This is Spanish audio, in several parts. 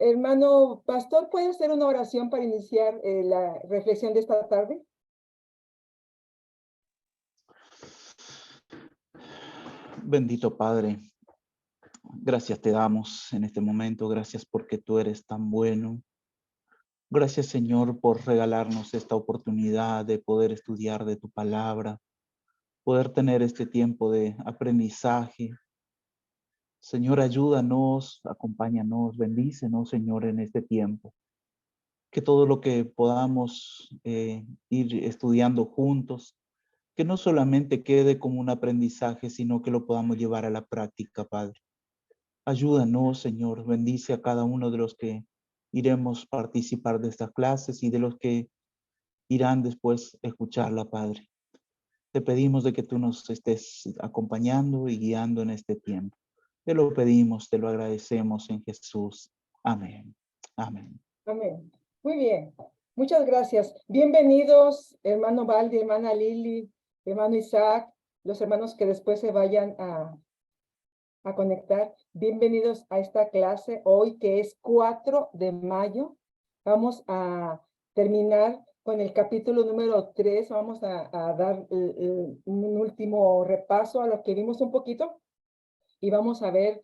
Hermano pastor, ¿puede hacer una oración para iniciar la reflexión de esta tarde? Bendito Padre, gracias te damos en este momento, gracias porque tú eres tan bueno. Gracias Señor por regalarnos esta oportunidad de poder estudiar de tu palabra, poder tener este tiempo de aprendizaje. Señor, ayúdanos, acompáñanos, bendícenos Señor en este tiempo. Que todo lo que podamos ir estudiando juntos, que no solamente quede como un aprendizaje, sino que lo podamos llevar a la práctica, Padre. Ayúdanos, Señor, bendice a cada uno de los que iremos a participar de estas clases y de los que irán después a escucharla, Padre. Te pedimos de que tú nos estés acompañando y guiando en este tiempo. Te lo pedimos, te lo agradecemos en Jesús. Amén. Amén. Amén. Muy bien. Muchas gracias. Bienvenidos, hermano Valdi, hermana Lili, hermano Isaac, los hermanos que después se vayan a conectar. Bienvenidos a esta clase hoy que es 4 de mayo. Vamos a terminar con el capítulo número 3. Vamos a dar un último repaso a lo que vimos un poquito y vamos a ver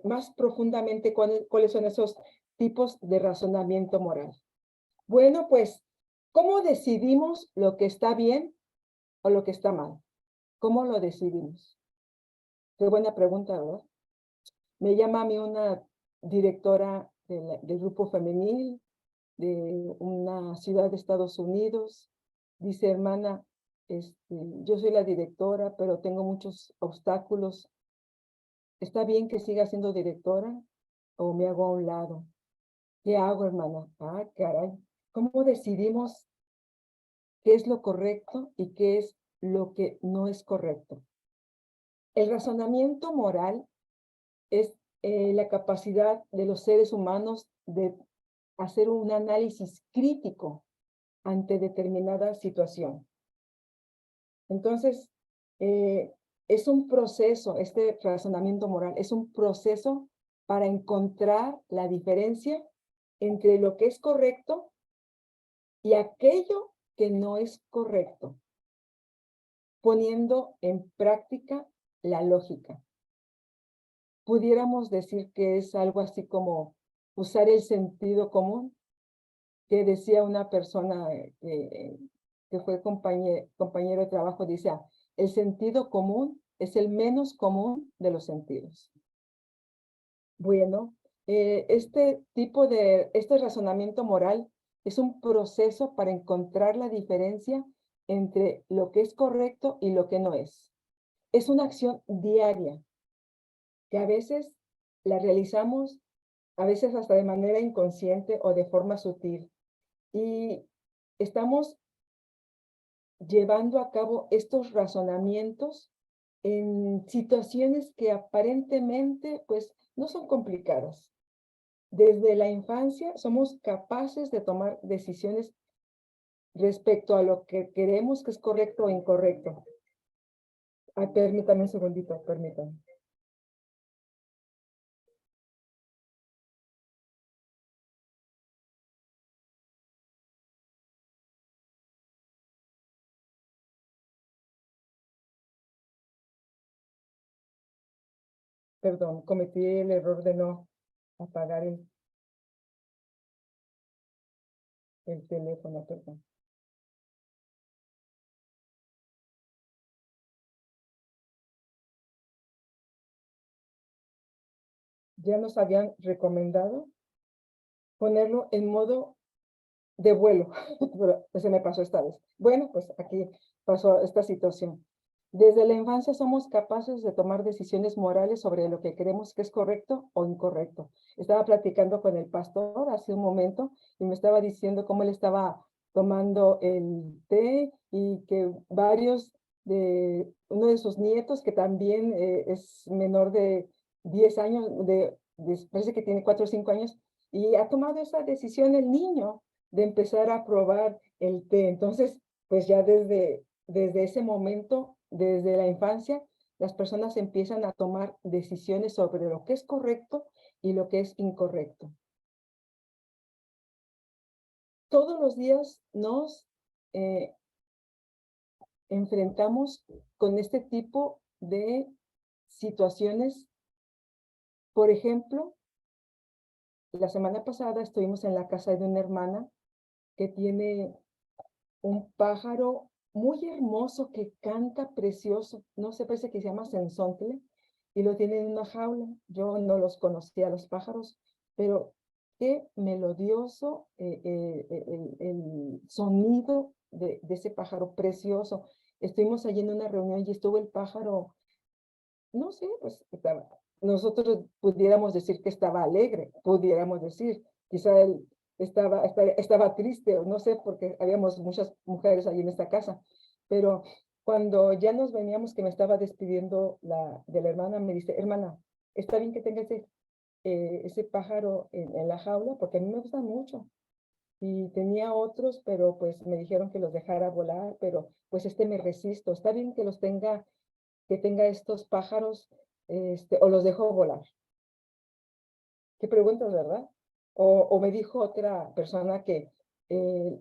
más profundamente cuáles son esos tipos de razonamiento moral. Bueno, pues, ¿cómo decidimos lo que está bien o lo que está mal? ¿Cómo lo decidimos? Qué buena pregunta, ¿verdad? Me llama a mí una directora del grupo femenil de una ciudad de Estados Unidos. Dice, hermana, yo soy la directora, pero tengo muchos obstáculos. ¿Está bien que siga siendo directora o me hago a un lado? ¿Qué hago, hermana? Ah, caray. ¿Cómo decidimos qué es lo correcto y qué es lo que no es correcto? El razonamiento moral es la capacidad de los seres humanos de hacer un análisis crítico ante determinada situación. Entonces, es un proceso, este razonamiento moral, es un proceso para encontrar la diferencia entre lo que es correcto y aquello que no es correcto, poniendo en práctica la lógica. Pudiéramos decir que es algo así como usar el sentido común, que decía una persona que fue compañero de trabajo, decía, el sentido común es el menos común de los sentidos. Bueno, este razonamiento moral es un proceso para encontrar la diferencia entre lo que es correcto y lo que no es. Es una acción diaria que a veces la realizamos, a veces hasta de manera inconsciente o de forma sutil. Y estamos llevando a cabo estos razonamientos en situaciones que aparentemente, pues, no son complicadas. Desde la infancia somos capaces de tomar decisiones respecto a lo que queremos que es correcto o incorrecto. Ay, permítame un segundito, permítame. Perdón, cometí el error de no apagar el teléfono, perdón. Ya nos habían recomendado ponerlo en modo de vuelo, pero se me pasó esta vez. Bueno, pues aquí pasó esta situación. Desde la infancia somos capaces de tomar decisiones morales sobre lo que creemos que es correcto o incorrecto. Estaba platicando con el pastor hace un momento y me estaba diciendo cómo él estaba tomando el té y que uno de sus nietos, que también es menor de 10 años, parece que tiene 4 o 5 años, y ha tomado esa decisión el niño de empezar a probar el té. Entonces, pues ya desde ese momento, desde la infancia, las personas empiezan a tomar decisiones sobre lo que es correcto y lo que es incorrecto. todos los días nos enfrentamos con este tipo de situaciones. Por ejemplo, la semana pasada estuvimos en la casa de una hermana que tiene un pájaro muy hermoso que canta precioso. No sé, parece que se llama sensontle y lo tiene en una jaula. Yo no los conocía, los pájaros, pero qué melodioso el sonido de ese pájaro precioso. Estuvimos allí en una reunión y estuvo el pájaro, no sé, pues nosotros pudiéramos decir que estaba alegre, pudiéramos decir, quizá él estaba triste, o no sé, porque habíamos muchas mujeres allí en esta casa, pero cuando ya nos veníamos, que me estaba despidiendo de la hermana, me dice, hermana, está bien que tenga ese pájaro en la jaula, porque a mí me gusta mucho, y tenía otros, pero pues me dijeron que los dejara volar, pero pues me resisto, está bien que tenga estos pájaros, o los dejo volar. Qué preguntas, ¿verdad? O me dijo otra persona que eh,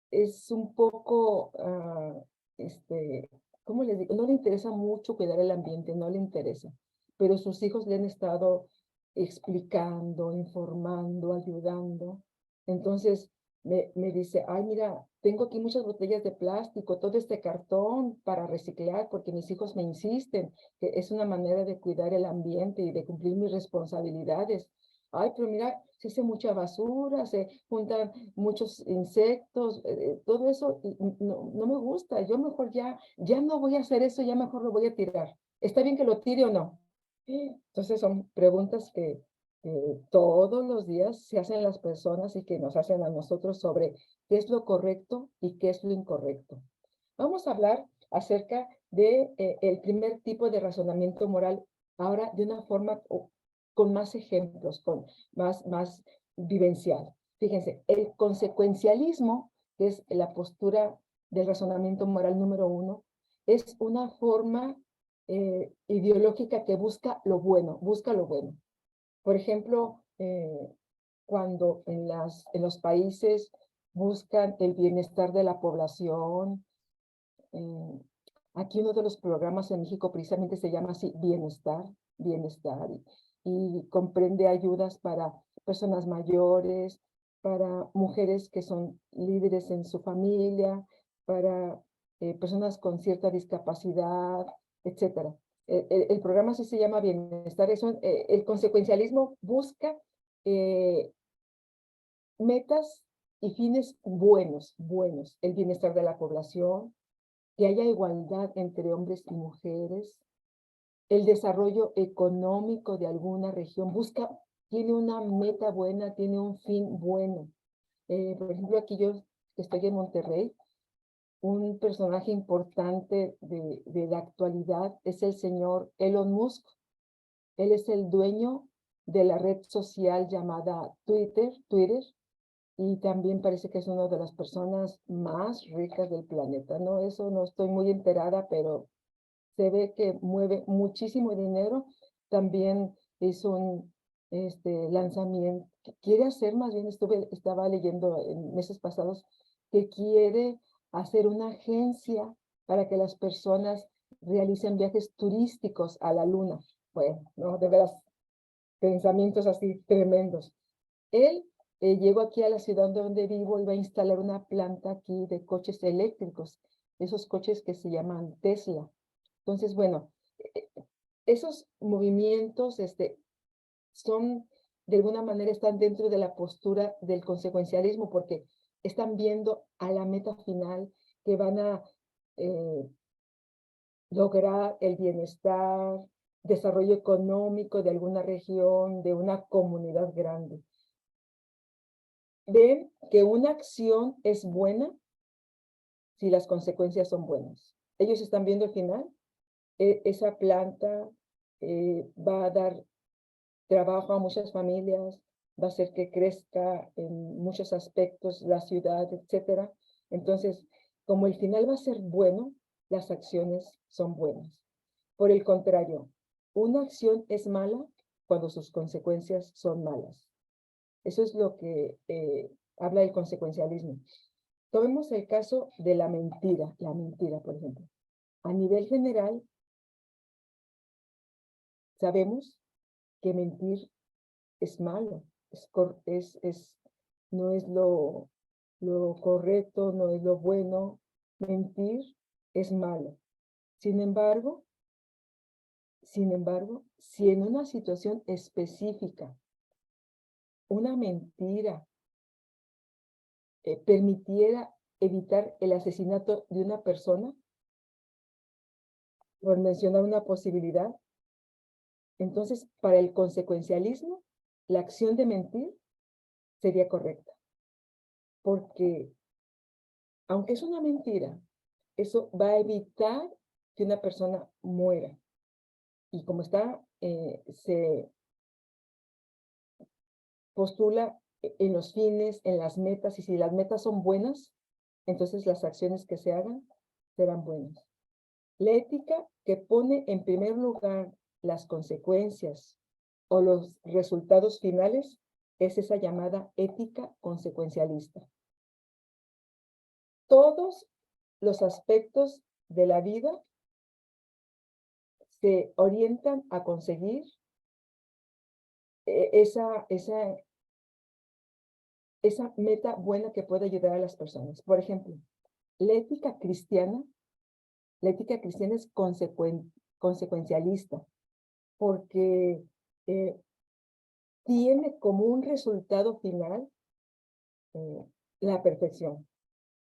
es un poco, ¿cómo les digo? No le interesa mucho cuidar el ambiente, no le interesa, pero sus hijos le han estado explicando, informando, ayudando. Entonces me dice, ay, mira, tengo aquí muchas botellas de plástico, todo este cartón para reciclar, porque mis hijos me insisten que es una manera de cuidar el ambiente y de cumplir mis responsabilidades. Ay, pero mira, se hace mucha basura, se juntan muchos insectos, todo eso no me gusta. Yo mejor ya no voy a hacer eso, ya mejor lo voy a tirar. ¿Está bien que lo tire o no? Entonces son preguntas que todos los días se hacen las personas y que nos hacen a nosotros sobre qué es lo correcto y qué es lo incorrecto. Vamos a hablar acerca de el primer tipo de razonamiento moral, ahora de una forma con más ejemplos, con más vivencial. Fíjense, el consecuencialismo, que es la postura del razonamiento moral número 1, es una forma ideológica que busca lo bueno, busca lo bueno. Por ejemplo, cuando en los países buscan el bienestar de la población, aquí uno de los programas en México precisamente se llama así, bienestar, y comprende ayudas para personas mayores, para mujeres que son líderes en su familia, para personas con cierta discapacidad, etcétera. El programa así se llama bienestar. El consecuencialismo busca metas y fines buenos, el bienestar de la población, que haya igualdad entre hombres y mujeres, el desarrollo económico de alguna región, tiene una meta buena, tiene un fin bueno. Por ejemplo, aquí yo estoy en Monterrey, un personaje importante de la actualidad es el señor Elon Musk. Él es el dueño de la red social llamada Twitter, y también parece que es una de las personas más ricas del planeta, ¿no? Eso no estoy muy enterada, pero se ve que mueve muchísimo dinero. También hizo un lanzamiento, quiere hacer, más bien estaba leyendo en meses pasados, que quiere hacer una agencia para que las personas realicen viajes turísticos a la luna. Bueno, no, de veras, pensamientos así tremendos. Él llegó aquí a la ciudad donde vivo y va a instalar una planta aquí de coches eléctricos, esos coches que se llaman Tesla. Entonces, bueno, esos movimientos son, de alguna manera, están dentro de la postura del consecuencialismo, porque están viendo a la meta final que van a lograr el bienestar, desarrollo económico de alguna región, de una comunidad grande. Ven que una acción es buena si las consecuencias son buenas. Ellos están viendo al final, esa planta va a dar trabajo a muchas familias, va a hacer que crezca en muchos aspectos la ciudad, etcétera. Entonces, como el final va a ser bueno, las acciones son buenas. Por el contrario, una acción es mala cuando sus consecuencias son malas. Eso es lo que habla del consecuencialismo. Tomemos el caso de la mentira, por ejemplo. A nivel general, sabemos que mentir es malo, no es lo correcto, no es lo bueno. Mentir es malo. Sin embargo, si en una situación específica una mentira permitiera evitar el asesinato de una persona, por mencionar una posibilidad, entonces para el consecuencialismo, la acción de mentir sería correcta. Porque aunque es una mentira, eso va a evitar que una persona muera. Y como se postula en los fines, en las metas, y si las metas son buenas, entonces las acciones que se hagan serán buenas. La ética que pone en primer lugar las consecuencias o los resultados finales es esa llamada ética consecuencialista. Todos los aspectos de la vida se orientan a conseguir esa meta buena que puede ayudar a las personas. Por ejemplo, la ética cristiana es consecuencialista, porque tiene como un resultado final la perfección.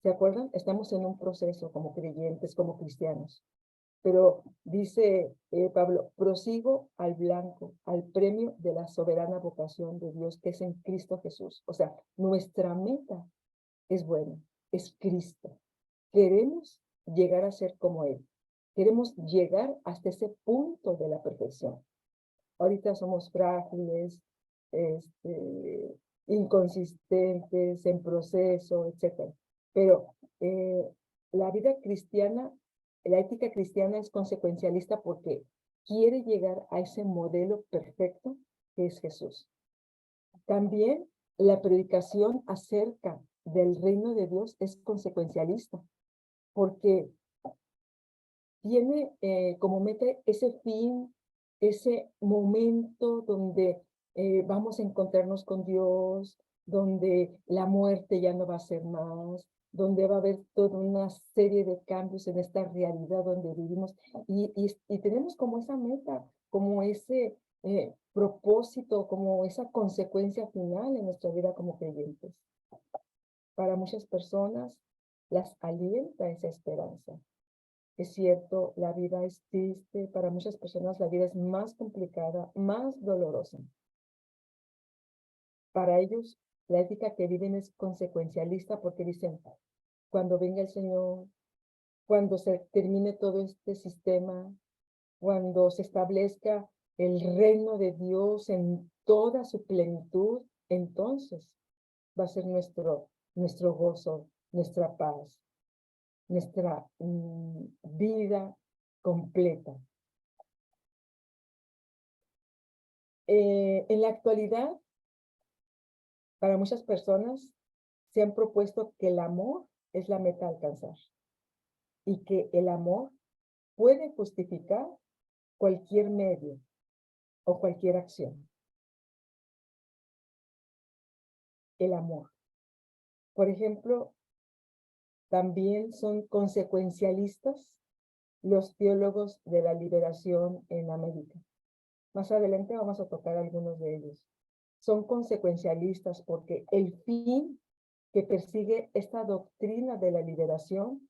¿Se acuerdan? Estamos en un proceso como creyentes, como cristianos. Pero dice Pablo, prosigo al blanco, al premio de la soberana vocación de Dios que es en Cristo Jesús. O sea, nuestra meta es buena, es Cristo. Queremos llegar a ser como Él. Queremos llegar hasta ese punto de la perfección. Ahorita somos frágiles, inconsistentes, en proceso, etc. Pero la vida cristiana, la ética cristiana es consecuencialista porque quiere llegar a ese modelo perfecto que es Jesús. También la predicación acerca del reino de Dios es consecuencialista porque tiene como meta ese fin, ese momento donde vamos a encontrarnos con Dios, donde la muerte ya no va a ser más, donde va a haber toda una serie de cambios en esta realidad donde vivimos. Y tenemos como esa meta, como ese propósito, como esa consecuencia final en nuestra vida como creyentes. Para muchas personas las alienta esa esperanza. Es cierto, la vida es triste, para muchas personas la vida es más complicada, más dolorosa. Para ellos, la ética que viven es consecuencialista porque dicen, cuando venga el Señor, cuando se termine todo este sistema, cuando se establezca el reino de Dios en toda su plenitud, entonces va a ser nuestro gozo, nuestra paz, nuestra vida completa. En la actualidad, para muchas personas, se han propuesto que el amor es la meta a alcanzar y que el amor puede justificar cualquier medio o cualquier acción. El amor. Por ejemplo, también son consecuencialistas los teólogos de la liberación en América. Más adelante vamos a tocar algunos de ellos. Son consecuencialistas porque el fin que persigue esta doctrina de la liberación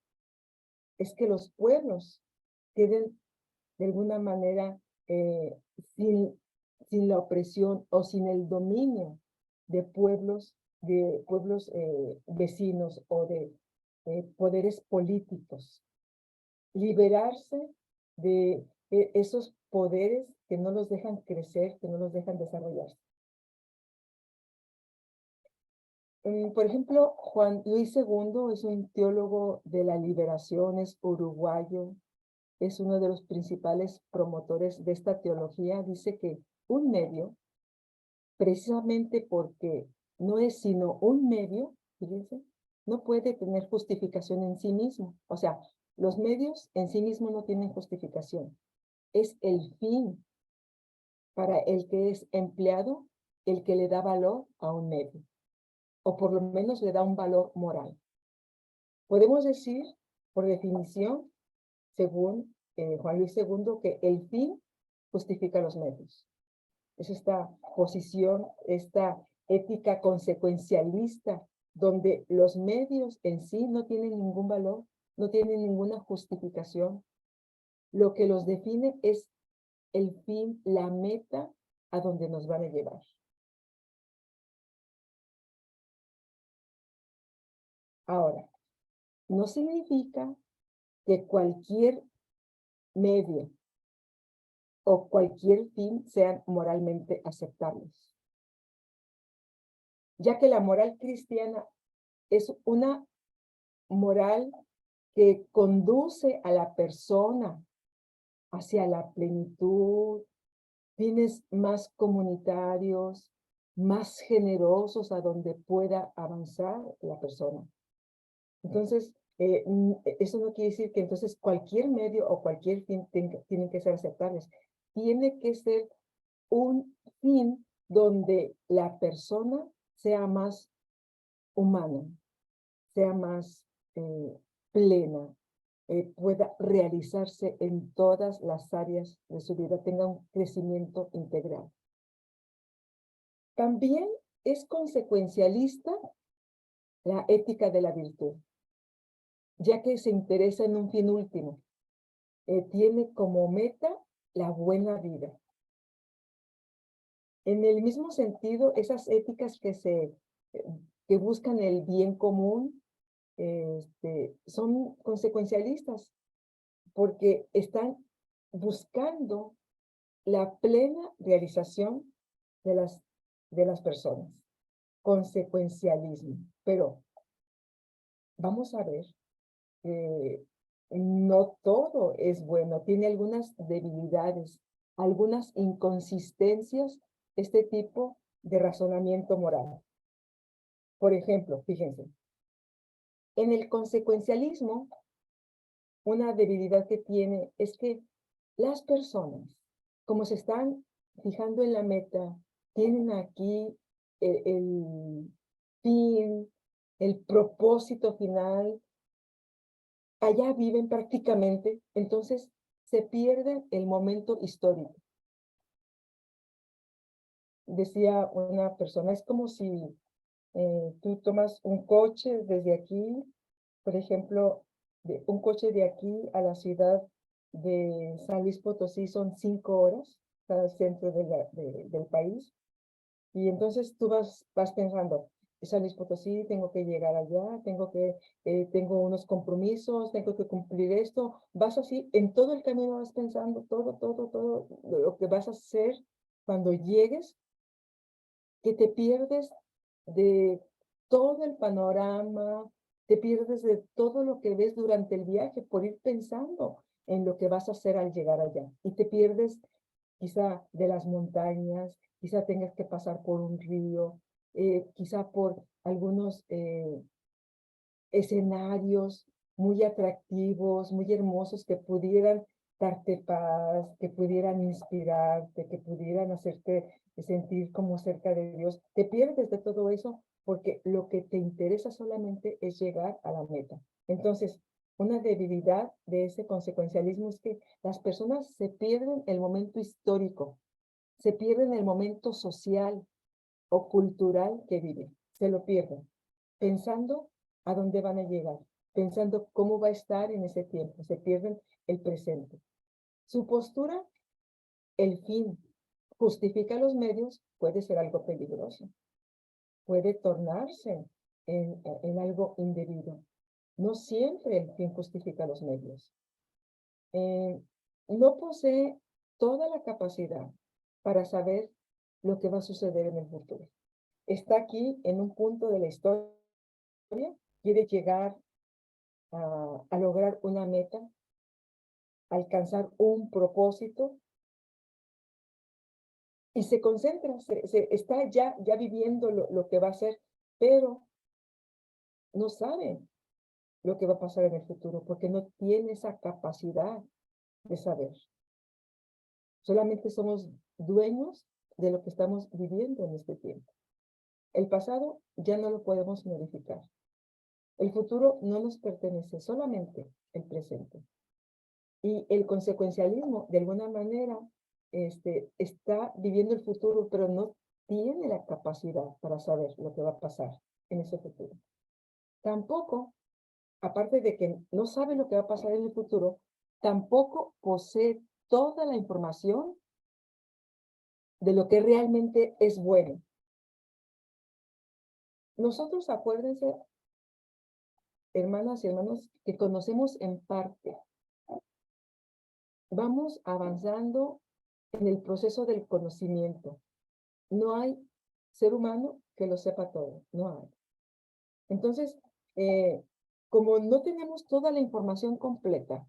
es que los pueblos queden de alguna manera sin la opresión o sin el dominio de pueblos vecinos o de poderes políticos. Liberarse de esos poderes que no los dejan crecer, que no los dejan desarrollarse. Por ejemplo, Juan Luis II es un teólogo de la liberación, es uruguayo, es uno de los principales promotores de esta teología. Dice que un medio, precisamente porque no es sino un medio, fíjense, no puede tener justificación en sí mismo. O sea, los medios en sí mismos no tienen justificación. Es el fin para el que es empleado el que le da valor a un medio, o por lo menos le da un valor moral. Podemos decir, por definición, según Juan Luis II, que el fin justifica los medios. Es esta posición, esta ética consecuencialista, donde los medios en sí no tienen ningún valor, no tienen ninguna justificación. Lo que los define es el fin, la meta a donde nos van a llevar. Ahora, no significa que cualquier medio o cualquier fin sean moralmente aceptables, ya que la moral cristiana es una moral que conduce a la persona hacia la plenitud, fines más comunitarios, más generosos a donde pueda avanzar la persona. Entonces, eso no quiere decir que entonces cualquier medio o cualquier fin tienen que ser aceptables. Tiene que ser un fin donde la persona sea más humana, sea más plena, pueda realizarse en todas las áreas de su vida, tenga un crecimiento integral. También es consecuencialista la ética de la virtud, ya que se interesa en un fin último. Tiene como meta la buena vida. En el mismo sentido, esas éticas que buscan el bien común, son consecuencialistas, porque están buscando la plena realización de las personas. Consecuencialismo. Pero vamos a ver que no todo es bueno, tiene algunas debilidades, algunas inconsistencias, este tipo de razonamiento moral. Por ejemplo, fíjense, en el consecuencialismo, una debilidad que tiene es que las personas, como se están fijando en la meta, tienen aquí el fin, el propósito final, allá viven prácticamente, entonces se pierde el momento histórico. Decía una persona, es como si tú tomas un coche desde aquí, por ejemplo, un coche de aquí a la ciudad de San Luis Potosí son 5 horas para el centro del país. Y entonces tú vas pensando, San Luis Potosí, tengo que llegar allá, tengo unos compromisos, tengo que cumplir esto. Vas así, en todo el camino vas pensando todo lo que vas a hacer cuando llegues, que te pierdes de todo el panorama, te pierdes de todo lo que ves durante el viaje por ir pensando en lo que vas a hacer al llegar allá. Y te pierdes quizá de las montañas, quizá tengas que pasar por un río, quizá por algunos escenarios muy atractivos, muy hermosos que pudieran darte paz, que pudieran inspirarte, que pudieran hacerte sentir como cerca de Dios. Te pierdes de todo eso porque lo que te interesa solamente es llegar a la meta. Entonces, una debilidad de ese consecuencialismo es que las personas se pierden el momento histórico, se pierden el momento social o cultural que viven, se lo pierden, pensando a dónde van a llegar, pensando cómo va a estar en ese tiempo, se pierden el presente. Su postura, el fin, justifica los medios, puede ser algo peligroso, puede tornarse en algo indebido. No siempre el fin justifica los medios. No posee toda la capacidad para saber lo que va a suceder en el futuro. Está aquí en un punto de la historia, quiere llegar a lograr una meta, alcanzar un propósito, y se concentra, está ya viviendo lo que va a ser, pero no sabe lo que va a pasar en el futuro, porque no tiene esa capacidad de saber. Solamente somos dueños de lo que estamos viviendo en este tiempo. El pasado ya no lo podemos modificar. El futuro no nos pertenece, solamente el presente. Y el consecuencialismo, de alguna manera, está viviendo el futuro, pero no tiene la capacidad para saber lo que va a pasar en ese futuro. Tampoco, aparte de que no sabe lo que va a pasar en el futuro, tampoco posee toda la información de lo que realmente es bueno. Nosotros, acuérdense, hermanas y hermanos, que conocemos en parte. Vamos avanzando en el proceso del conocimiento. No hay ser humano que lo sepa todo, no hay. Entonces, como no tenemos toda la información completa,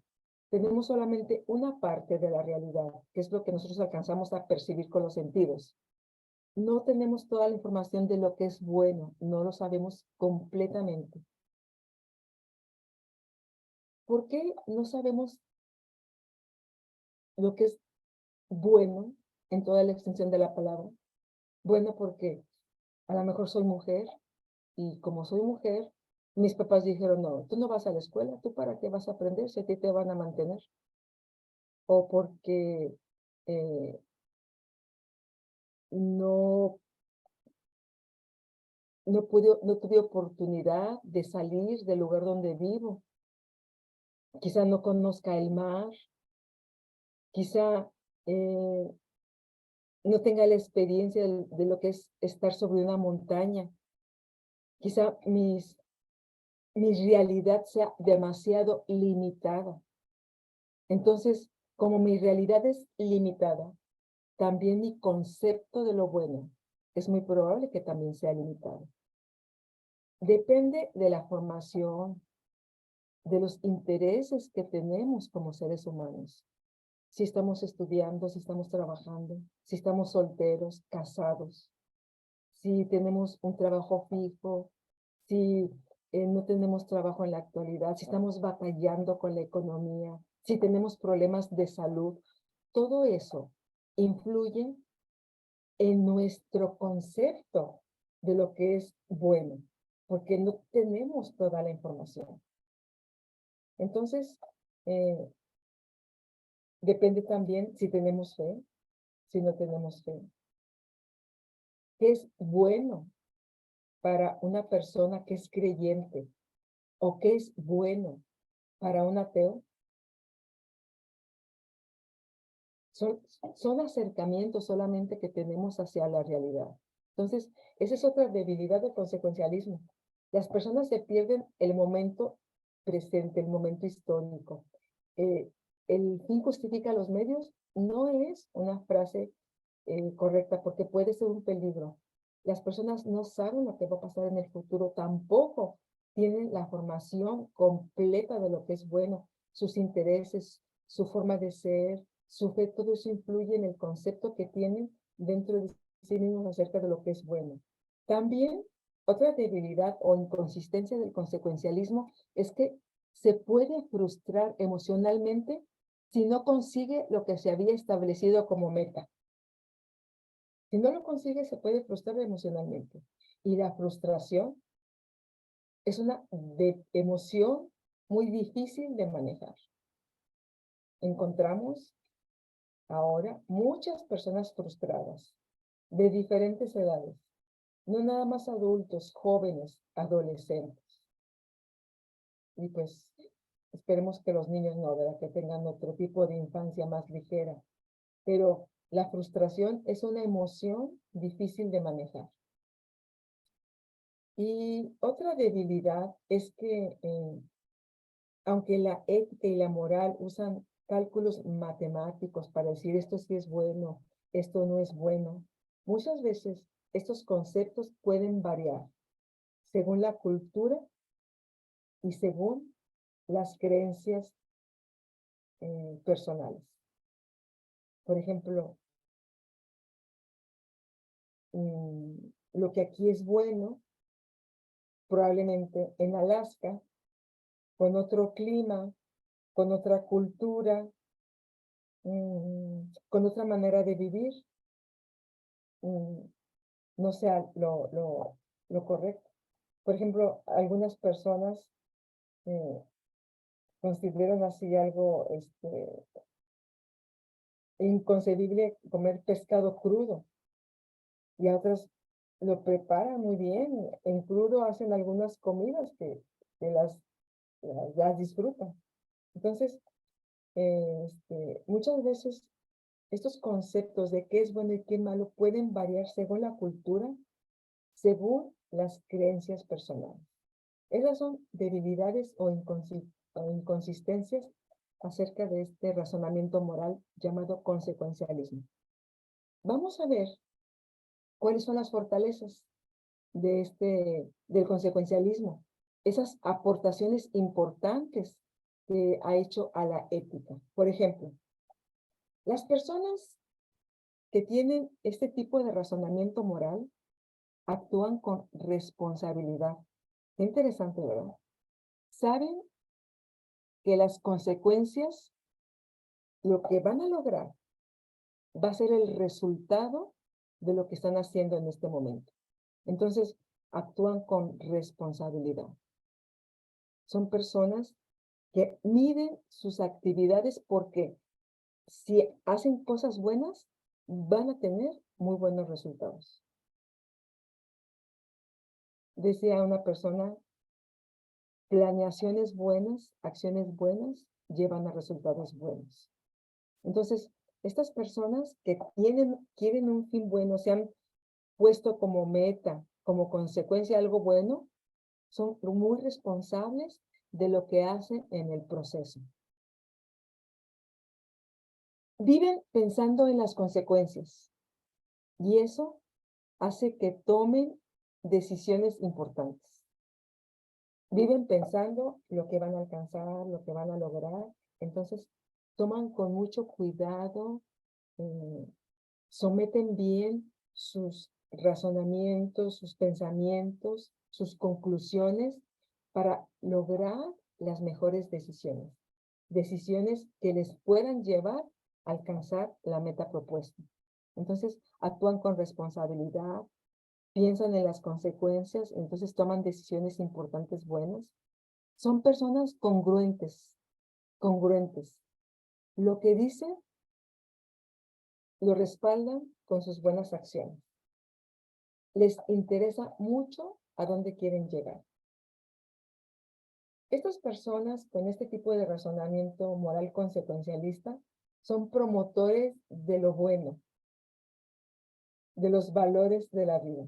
tenemos solamente una parte de la realidad, que es lo que nosotros alcanzamos a percibir con los sentidos. No tenemos toda la información de lo que es bueno, no lo sabemos completamente. ¿Por qué no sabemos lo que es bueno en toda la extensión de la palabra? Bueno, porque a lo mejor soy mujer y como soy mujer, mis papás dijeron, no, tú no vas a la escuela, ¿tú para qué vas a aprender si a ti te van a mantener? O porque no, no tuve oportunidad de salir del lugar donde vivo. Quizá no conozca el mar, quizá no tenga la experiencia de lo que es estar sobre una montaña. Quizá mi realidad sea demasiado limitada. Entonces, como mi realidad es limitada, también mi concepto de lo bueno es muy probable que también sea limitado. Depende de la formación, de los intereses que tenemos como seres humanos. Si estamos estudiando, si estamos trabajando, si estamos solteros, casados, si tenemos un trabajo fijo, si no tenemos trabajo en la actualidad, si estamos batallando con la economía, si tenemos problemas de salud, todo eso influye en nuestro concepto de lo que es bueno, porque no tenemos toda la información. Entonces, depende también si tenemos fe, si no tenemos fe. ¿Qué es bueno para una persona que es creyente? ¿O qué es bueno para un ateo? Son acercamientos solamente que tenemos hacia la realidad. Entonces, esa es otra debilidad del consecuencialismo. Las personas se pierden el momento presente, el momento histórico. El fin justifica los medios no es una frase correcta porque puede ser un peligro. Las personas no saben lo que va a pasar en el futuro, tampoco tienen la formación completa de lo que es bueno, sus intereses, su forma de ser, su fe, todo eso influye en el concepto que tienen dentro de sí mismos acerca de lo que es bueno. También otra debilidad o inconsistencia del consecuencialismo es que se puede frustrar emocionalmente si no consigue lo que se había establecido como meta. Si no lo consigue, se puede frustrar emocionalmente. Y la frustración es una emoción muy difícil de manejar. Encontramos ahora muchas personas frustradas de diferentes edades, no nada más adultos, jóvenes, adolescentes. Y pues esperemos que los niños no, ¿verdad? Que tengan otro tipo de infancia más ligera. Pero la frustración es una emoción difícil de manejar. Y otra debilidad es que aunque la ética y la moral usan cálculos matemáticos para decir esto sí es bueno, esto no es bueno, muchas veces estos conceptos pueden variar según la cultura y según las creencias personales. Por ejemplo, lo que aquí es bueno, probablemente en Alaska, con otro clima, con otra cultura, con otra manera de vivir, no sea lo correcto. Por ejemplo, algunas personas consideran así algo inconcebible comer pescado crudo, y a otras lo preparan muy bien. En crudo hacen algunas comidas que las disfrutan. Entonces, muchas veces estos conceptos de qué es bueno y qué malo pueden variar según la cultura, según las creencias personales. Esas son debilidades o inconsistencias acerca de este razonamiento moral llamado consecuencialismo. Vamos a ver cuáles son las fortalezas del consecuencialismo, esas aportaciones importantes que ha hecho a la ética. Por ejemplo, las personas que tienen este tipo de razonamiento moral actúan con responsabilidad. Qué interesante, ¿verdad? Saben que las consecuencias, lo que van a lograr, va a ser el resultado de lo que están haciendo en este momento. Entonces, actúan con responsabilidad. Son personas que miden sus actividades porque si hacen cosas buenas, van a tener muy buenos resultados. Decía una persona, planeaciones buenas, acciones buenas, llevan a resultados buenos. Entonces, estas personas que quieren un fin bueno, se han puesto como meta, como consecuencia algo bueno, son muy responsables de lo que hacen en el proceso. Viven pensando en las consecuencias y eso hace que tomen decisiones importantes. Viven pensando lo que van a alcanzar, lo que van a lograr, entonces toman con mucho cuidado, someten bien sus razonamientos, sus pensamientos, sus conclusiones para lograr las mejores decisiones. Decisiones que les puedan llevar a alcanzar la meta propuesta. Entonces, actúan con responsabilidad, piensan en las consecuencias, entonces toman decisiones importantes buenas. Son personas congruentes. Lo que dicen, lo respaldan con sus buenas acciones. Les interesa mucho a dónde quieren llegar. Estas personas con este tipo de razonamiento moral consecuencialista son promotores de lo bueno, de los valores de la vida.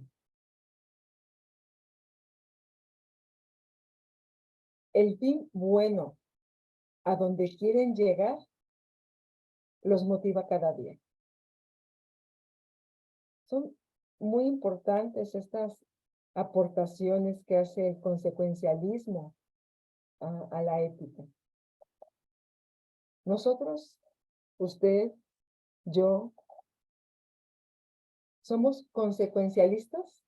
El fin bueno a donde quieren llegar los motiva cada día. Son muy importantes estas aportaciones que hace el consecuencialismo a la ética. Nosotros, usted, yo, ¿somos consecuencialistas?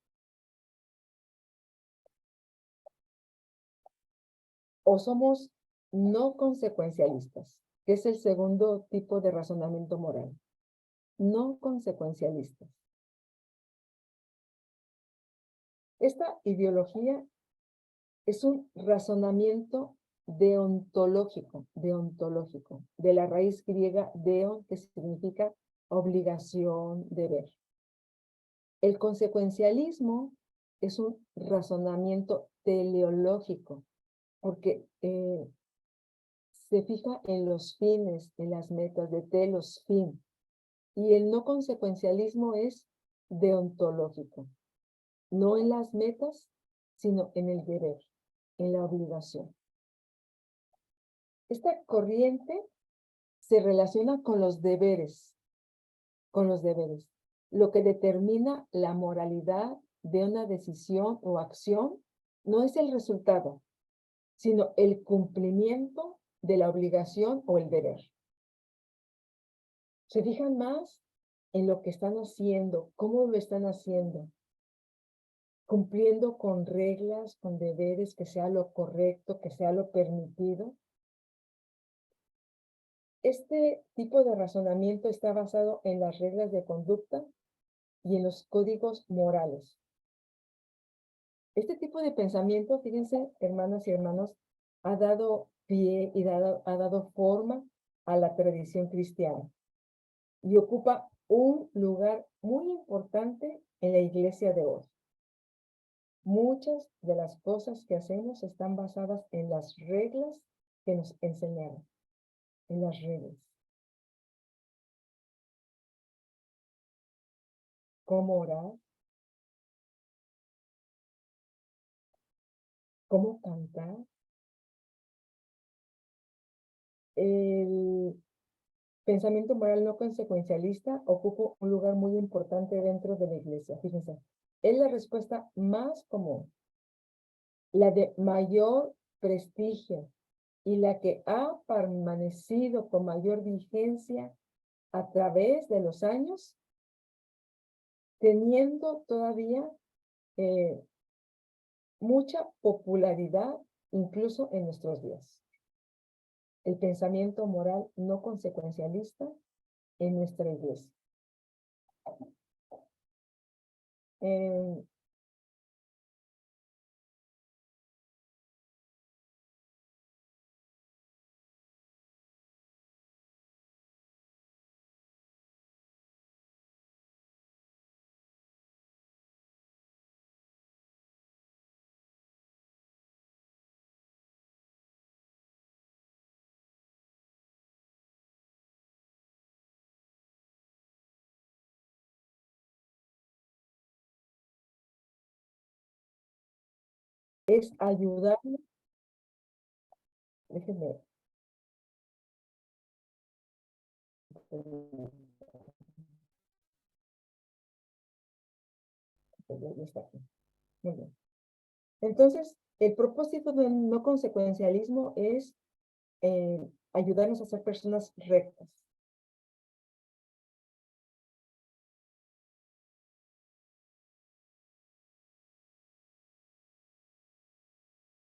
¿O somos no consecuencialistas? Que es el segundo tipo de razonamiento moral. No consecuencialistas. Esta ideología es un razonamiento deontológico, de la raíz griega deon, que significa obligación, deber. El consecuencialismo es un razonamiento teleológico, porque se fija en los fines, en las metas de telos, fin. Y el no consecuencialismo es deontológico, no en las metas, sino en el deber, en la obligación. Esta corriente se relaciona con los deberes, Lo que determina la moralidad de una decisión o acción no es el resultado, sino el cumplimiento de la obligación o el deber. ¿Se fijan más en lo que están haciendo, cómo lo están haciendo, cumpliendo con reglas, con deberes, que sea lo correcto, que sea lo permitido. Este tipo de razonamiento está basado en las reglas de conducta y en los códigos morales. Este tipo de pensamiento, fíjense, hermanas y hermanos, ha dado pie y ha dado forma a la tradición cristiana y ocupa un lugar muy importante en la iglesia de hoy. Muchas de las cosas que hacemos están basadas en las reglas que nos enseñaron, en las reglas. Cómo orar, cómo cantar. El pensamiento moral no consecuencialista ocupa un lugar muy importante dentro de la iglesia. Fíjense, es la respuesta más común, la de mayor prestigio y la que ha permanecido con mayor vigencia a través de los años, teniendo todavía mucha popularidad incluso en nuestros días. El pensamiento moral no consecuencialista en nuestra iglesia. Es ayudarnos, déjenme, ya está aquí. Muy bien. Entonces, el propósito del no consecuencialismo es ayudarnos a ser personas rectas.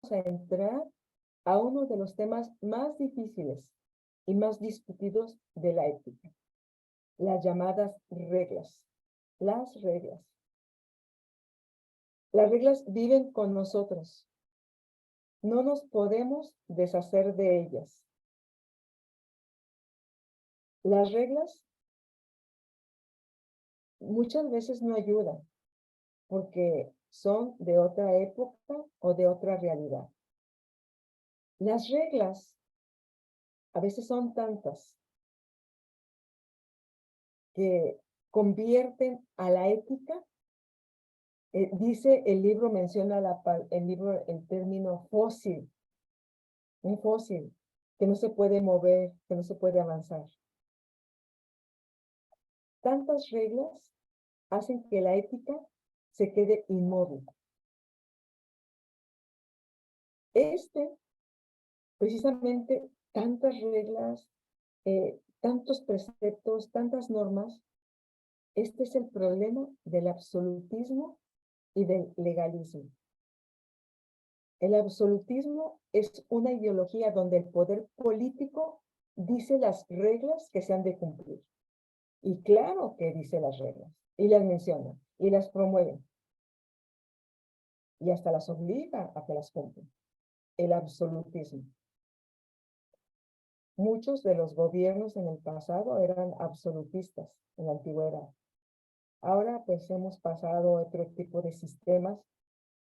Vamos a entrar a uno de los temas más difíciles y más discutidos de la ética, las llamadas reglas. Las reglas. Las reglas viven con nosotros. No nos podemos deshacer de ellas. Las reglas muchas veces no ayudan porque son de otra época o de otra realidad. Las reglas a veces son tantas que convierten a la ética, dice el libro, menciona el término fósil, un fósil que no se puede mover, que no se puede avanzar. Tantas reglas hacen que la ética se quede inmóvil. Precisamente, tantas reglas, tantos preceptos, tantas normas, este es el problema del absolutismo y del legalismo. El absolutismo es una ideología donde el poder político dice las reglas que se han de cumplir. Y claro que dice las reglas, y las menciona, y las promueve. Y hasta las obliga a que las cumplan. El absolutismo. Muchos de los gobiernos en el pasado eran absolutistas en la antigüedad. Ahora pues hemos pasado a otro tipo de sistemas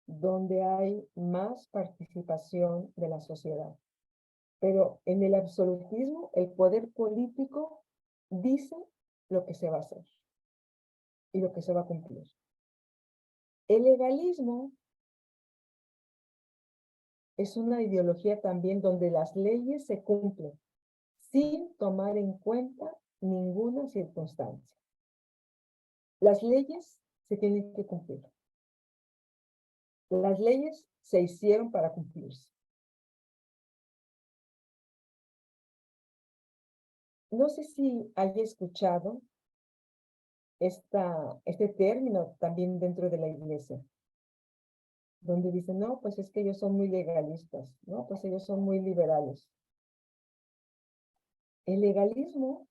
donde hay más participación de la sociedad. Pero en el absolutismo, el poder político dice lo que se va a hacer y lo que se va a cumplir. El legalismo es una ideología también donde las leyes se cumplen sin tomar en cuenta ninguna circunstancia. Las leyes se tienen que cumplir. Las leyes se hicieron para cumplirse. No sé si haya escuchado este término también dentro de la iglesia, donde dicen, no, pues es que ellos son muy legalistas, no, pues ellos son muy liberales. El legalismo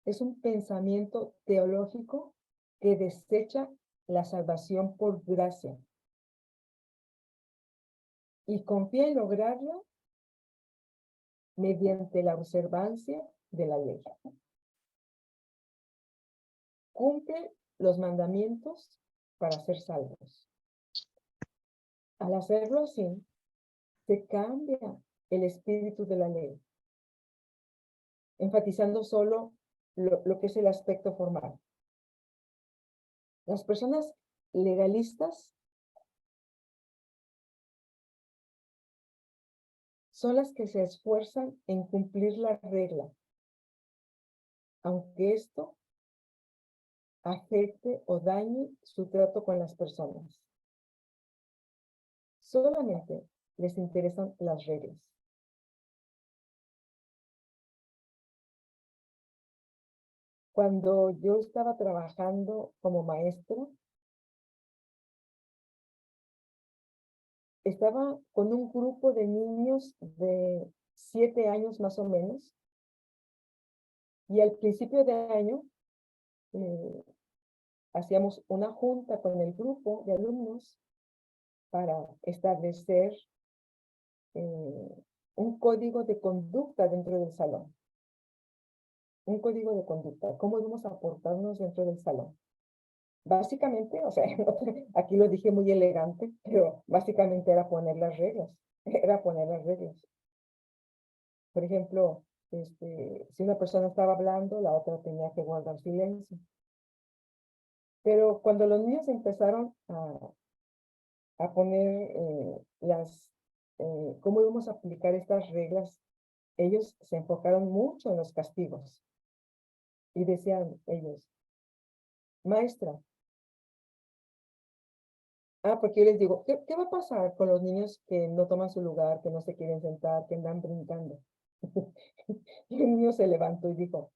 es un pensamiento teológico que desecha la salvación por gracia y confía en lograrla mediante la observancia de la ley. Cumple los mandamientos para ser salvos. Al hacerlo así, se cambia el espíritu de la ley, enfatizando solo lo que es el aspecto formal. Las personas legalistas son las que se esfuerzan en cumplir la regla, aunque esto afecte o dañe su trato con las personas. Solamente les interesan las reglas. Cuando yo estaba trabajando como maestra, estaba con un grupo de niños de 7 años más o menos, y al principio de año hacíamos una junta con el grupo de alumnos para establecer un código de conducta dentro del salón. Un código de conducta, cómo íbamos a portarnos dentro del salón. Básicamente, o sea, aquí lo dije muy elegante, pero básicamente era poner las reglas, era poner las reglas. Por ejemplo, si una persona estaba hablando, la otra tenía que guardar silencio. Pero cuando los niños empezaron a poner cómo íbamos a aplicar estas reglas, ellos se enfocaron mucho en los castigos. Y decían ellos, maestra, porque yo les digo, ¿qué va a pasar con los niños que no toman su lugar, que no se quieren sentar, que andan brincando? Y un niño se levantó y dijo,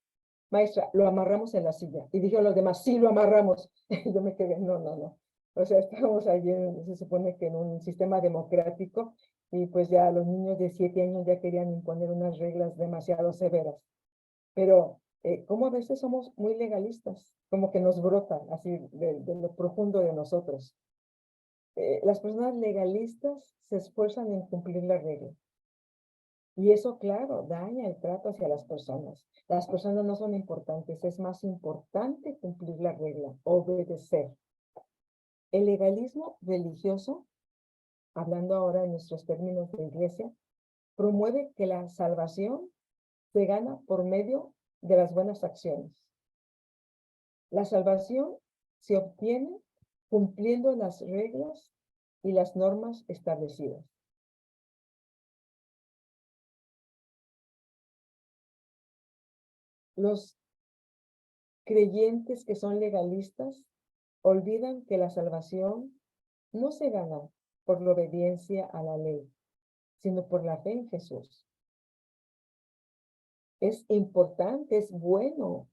maestra, lo amarramos en la silla. Y dijeron los demás, sí, lo amarramos. Y yo me quedé, no, no, no. O sea, estamos allí, se supone que en un sistema democrático, y pues ya los niños de 7 años ya querían imponer unas reglas demasiado severas. Pero, como a veces somos muy legalistas, como que nos brotan así de lo profundo de nosotros. Las personas legalistas se esfuerzan en cumplir la regla. Y eso, claro, daña el trato hacia las personas. Las personas no son importantes, es más importante cumplir la regla, obedecer. El legalismo religioso, hablando ahora en nuestros términos de iglesia, promueve que la salvación se gana por medio de las buenas acciones. La salvación se obtiene cumpliendo las reglas y las normas establecidas. Los creyentes que son legalistas olvidan que la salvación no se gana por la obediencia a la ley, sino por la fe en Jesús. Es importante, es bueno,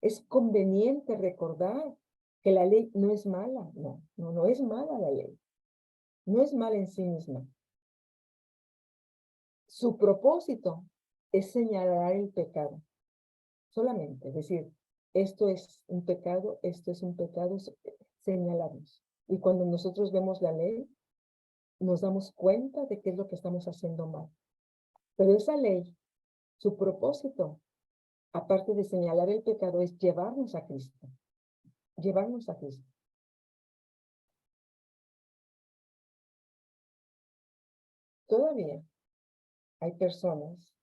es conveniente recordar que la ley no es mala, no es mala la ley, no es mala en sí misma. Su propósito es señalar el pecado, solamente, es decir, esto es un pecado, señalamos. Y cuando nosotros vemos la ley, nos damos cuenta de qué es lo que estamos haciendo mal. Pero esa ley, su propósito, aparte de señalar el pecado, es llevarnos a Cristo. Llevarnos a Cristo. Todavía hay personas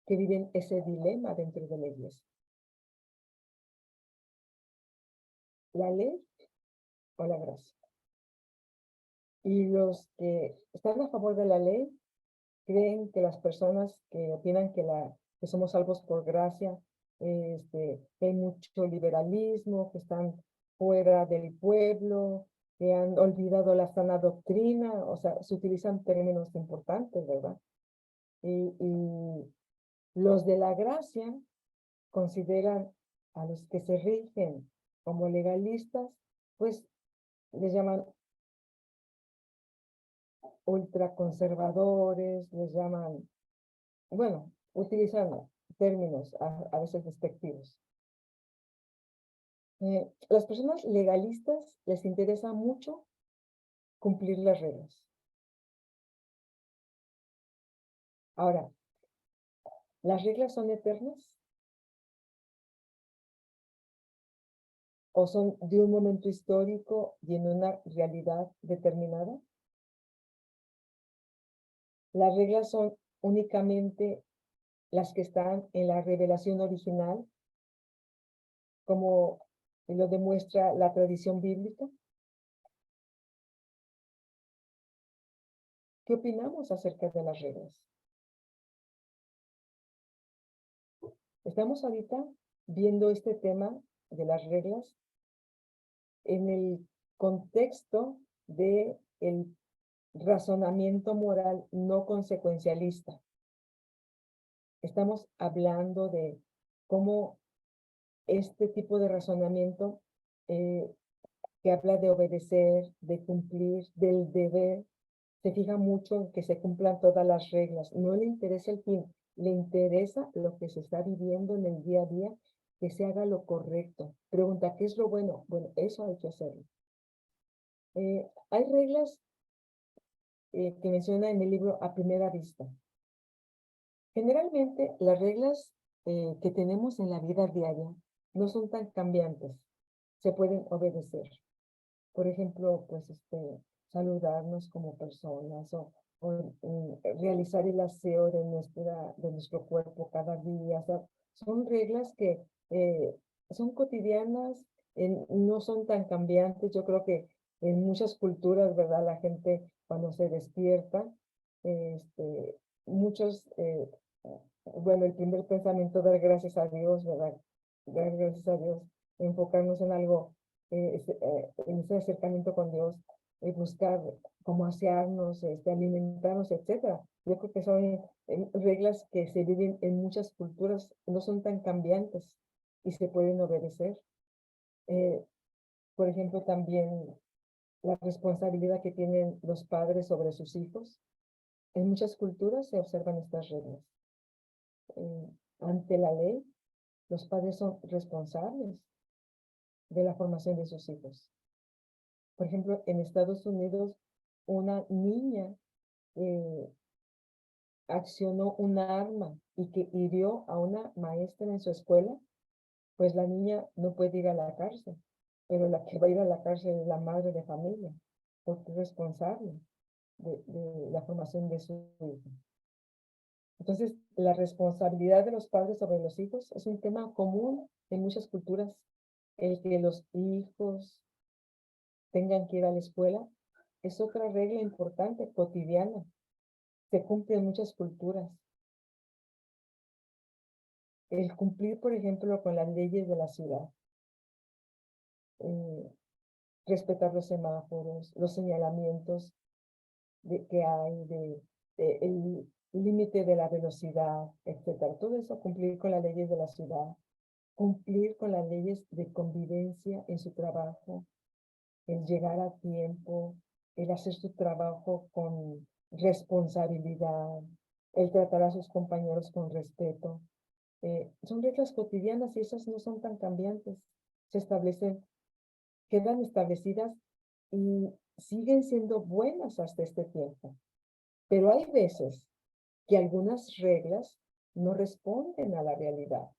que viven ese dilema dentro de la iglesia. La ley o la gracia. Y los que están a favor de la ley creen que las personas que opinan que somos salvos por gracia, que hay mucho liberalismo, que están fuera del pueblo, que han olvidado la sana doctrina, o sea, se utilizan términos importantes, ¿verdad? Y los de la gracia consideran A los que se rigen como legalistas, pues les llaman ultraconservadores, les llaman, bueno, utilizan términos a veces despectivos. Las personas legalistas les interesa mucho cumplir las reglas. Ahora, ¿las reglas son eternas? ¿O son de un momento histórico y en una realidad determinada? Las reglas son únicamente las que están en la revelación original, como lo demuestra la tradición bíblica. ¿Qué opinamos acerca de las reglas? Estamos ahorita viendo este tema de las reglas en el contexto de el razonamiento moral no consecuencialista. Estamos hablando de cómo este tipo de razonamiento que habla de obedecer, de cumplir, del deber, se fija mucho en que se cumplan todas las reglas. No le interesa el fin, le interesa lo que se está viviendo en el día a día, que se haga lo correcto. Pregunta, ¿qué es lo bueno? Bueno, eso hay que hacerlo. Hay reglas que menciona en el libro A Primera Vista. Generalmente, las reglas que tenemos en la vida diaria no son tan cambiantes, se pueden obedecer. Por ejemplo, pues saludarnos como personas o realizar el aseo de nuestro cuerpo cada día. O sea, son reglas que son cotidianas, no son tan cambiantes. Yo creo que en muchas culturas, ¿verdad? La gente cuando se despierta, muchos, bueno, el primer pensamiento, dar gracias a Dios, ¿verdad? Dar gracias a Dios, enfocarnos en algo en ese acercamiento con Dios, buscar cómo asearnos, alimentarnos, etcétera. Yo creo que son reglas que se viven en muchas culturas, no son tan cambiantes y se pueden obedecer. Por ejemplo, también la responsabilidad que tienen los padres sobre sus hijos. En muchas culturas se observan estas reglas. Ante la ley, los padres son responsables de la formación de sus hijos. Por ejemplo, en Estados Unidos, una niña accionó un arma y que hirió a una maestra en su escuela, pues la niña no puede ir a la cárcel, pero la que va a ir a la cárcel es la madre de familia, porque es responsable de la formación de su hijo. Entonces, la responsabilidad de los padres sobre los hijos es un tema común en muchas culturas, el que los hijos tengan que ir a la escuela, es otra regla importante, cotidiana. Se cumple en muchas culturas. El cumplir, por ejemplo, con las leyes de la ciudad. Respetar los semáforos, los señalamientos que hay, el límite de la velocidad, etcétera. Todo eso, cumplir con las leyes de la ciudad. Cumplir con las leyes de convivencia en su trabajo, el llegar a tiempo, el hacer su trabajo con responsabilidad, el tratar a sus compañeros con respeto. Son reglas cotidianas y esas no son tan cambiantes. Se establecen, quedan establecidas y siguen siendo buenas hasta este tiempo. Pero hay veces que algunas reglas no responden a la realidad.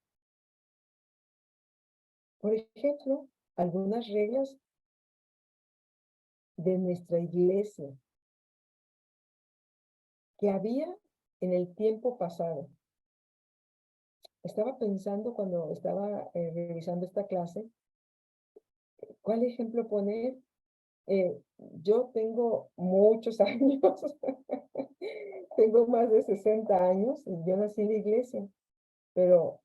Por ejemplo, algunas reglas de nuestra iglesia que había en el tiempo pasado. Estaba pensando cuando estaba revisando esta clase, ¿cuál ejemplo poner? Yo tengo muchos años, tengo más de 60 años y yo nací en la iglesia, pero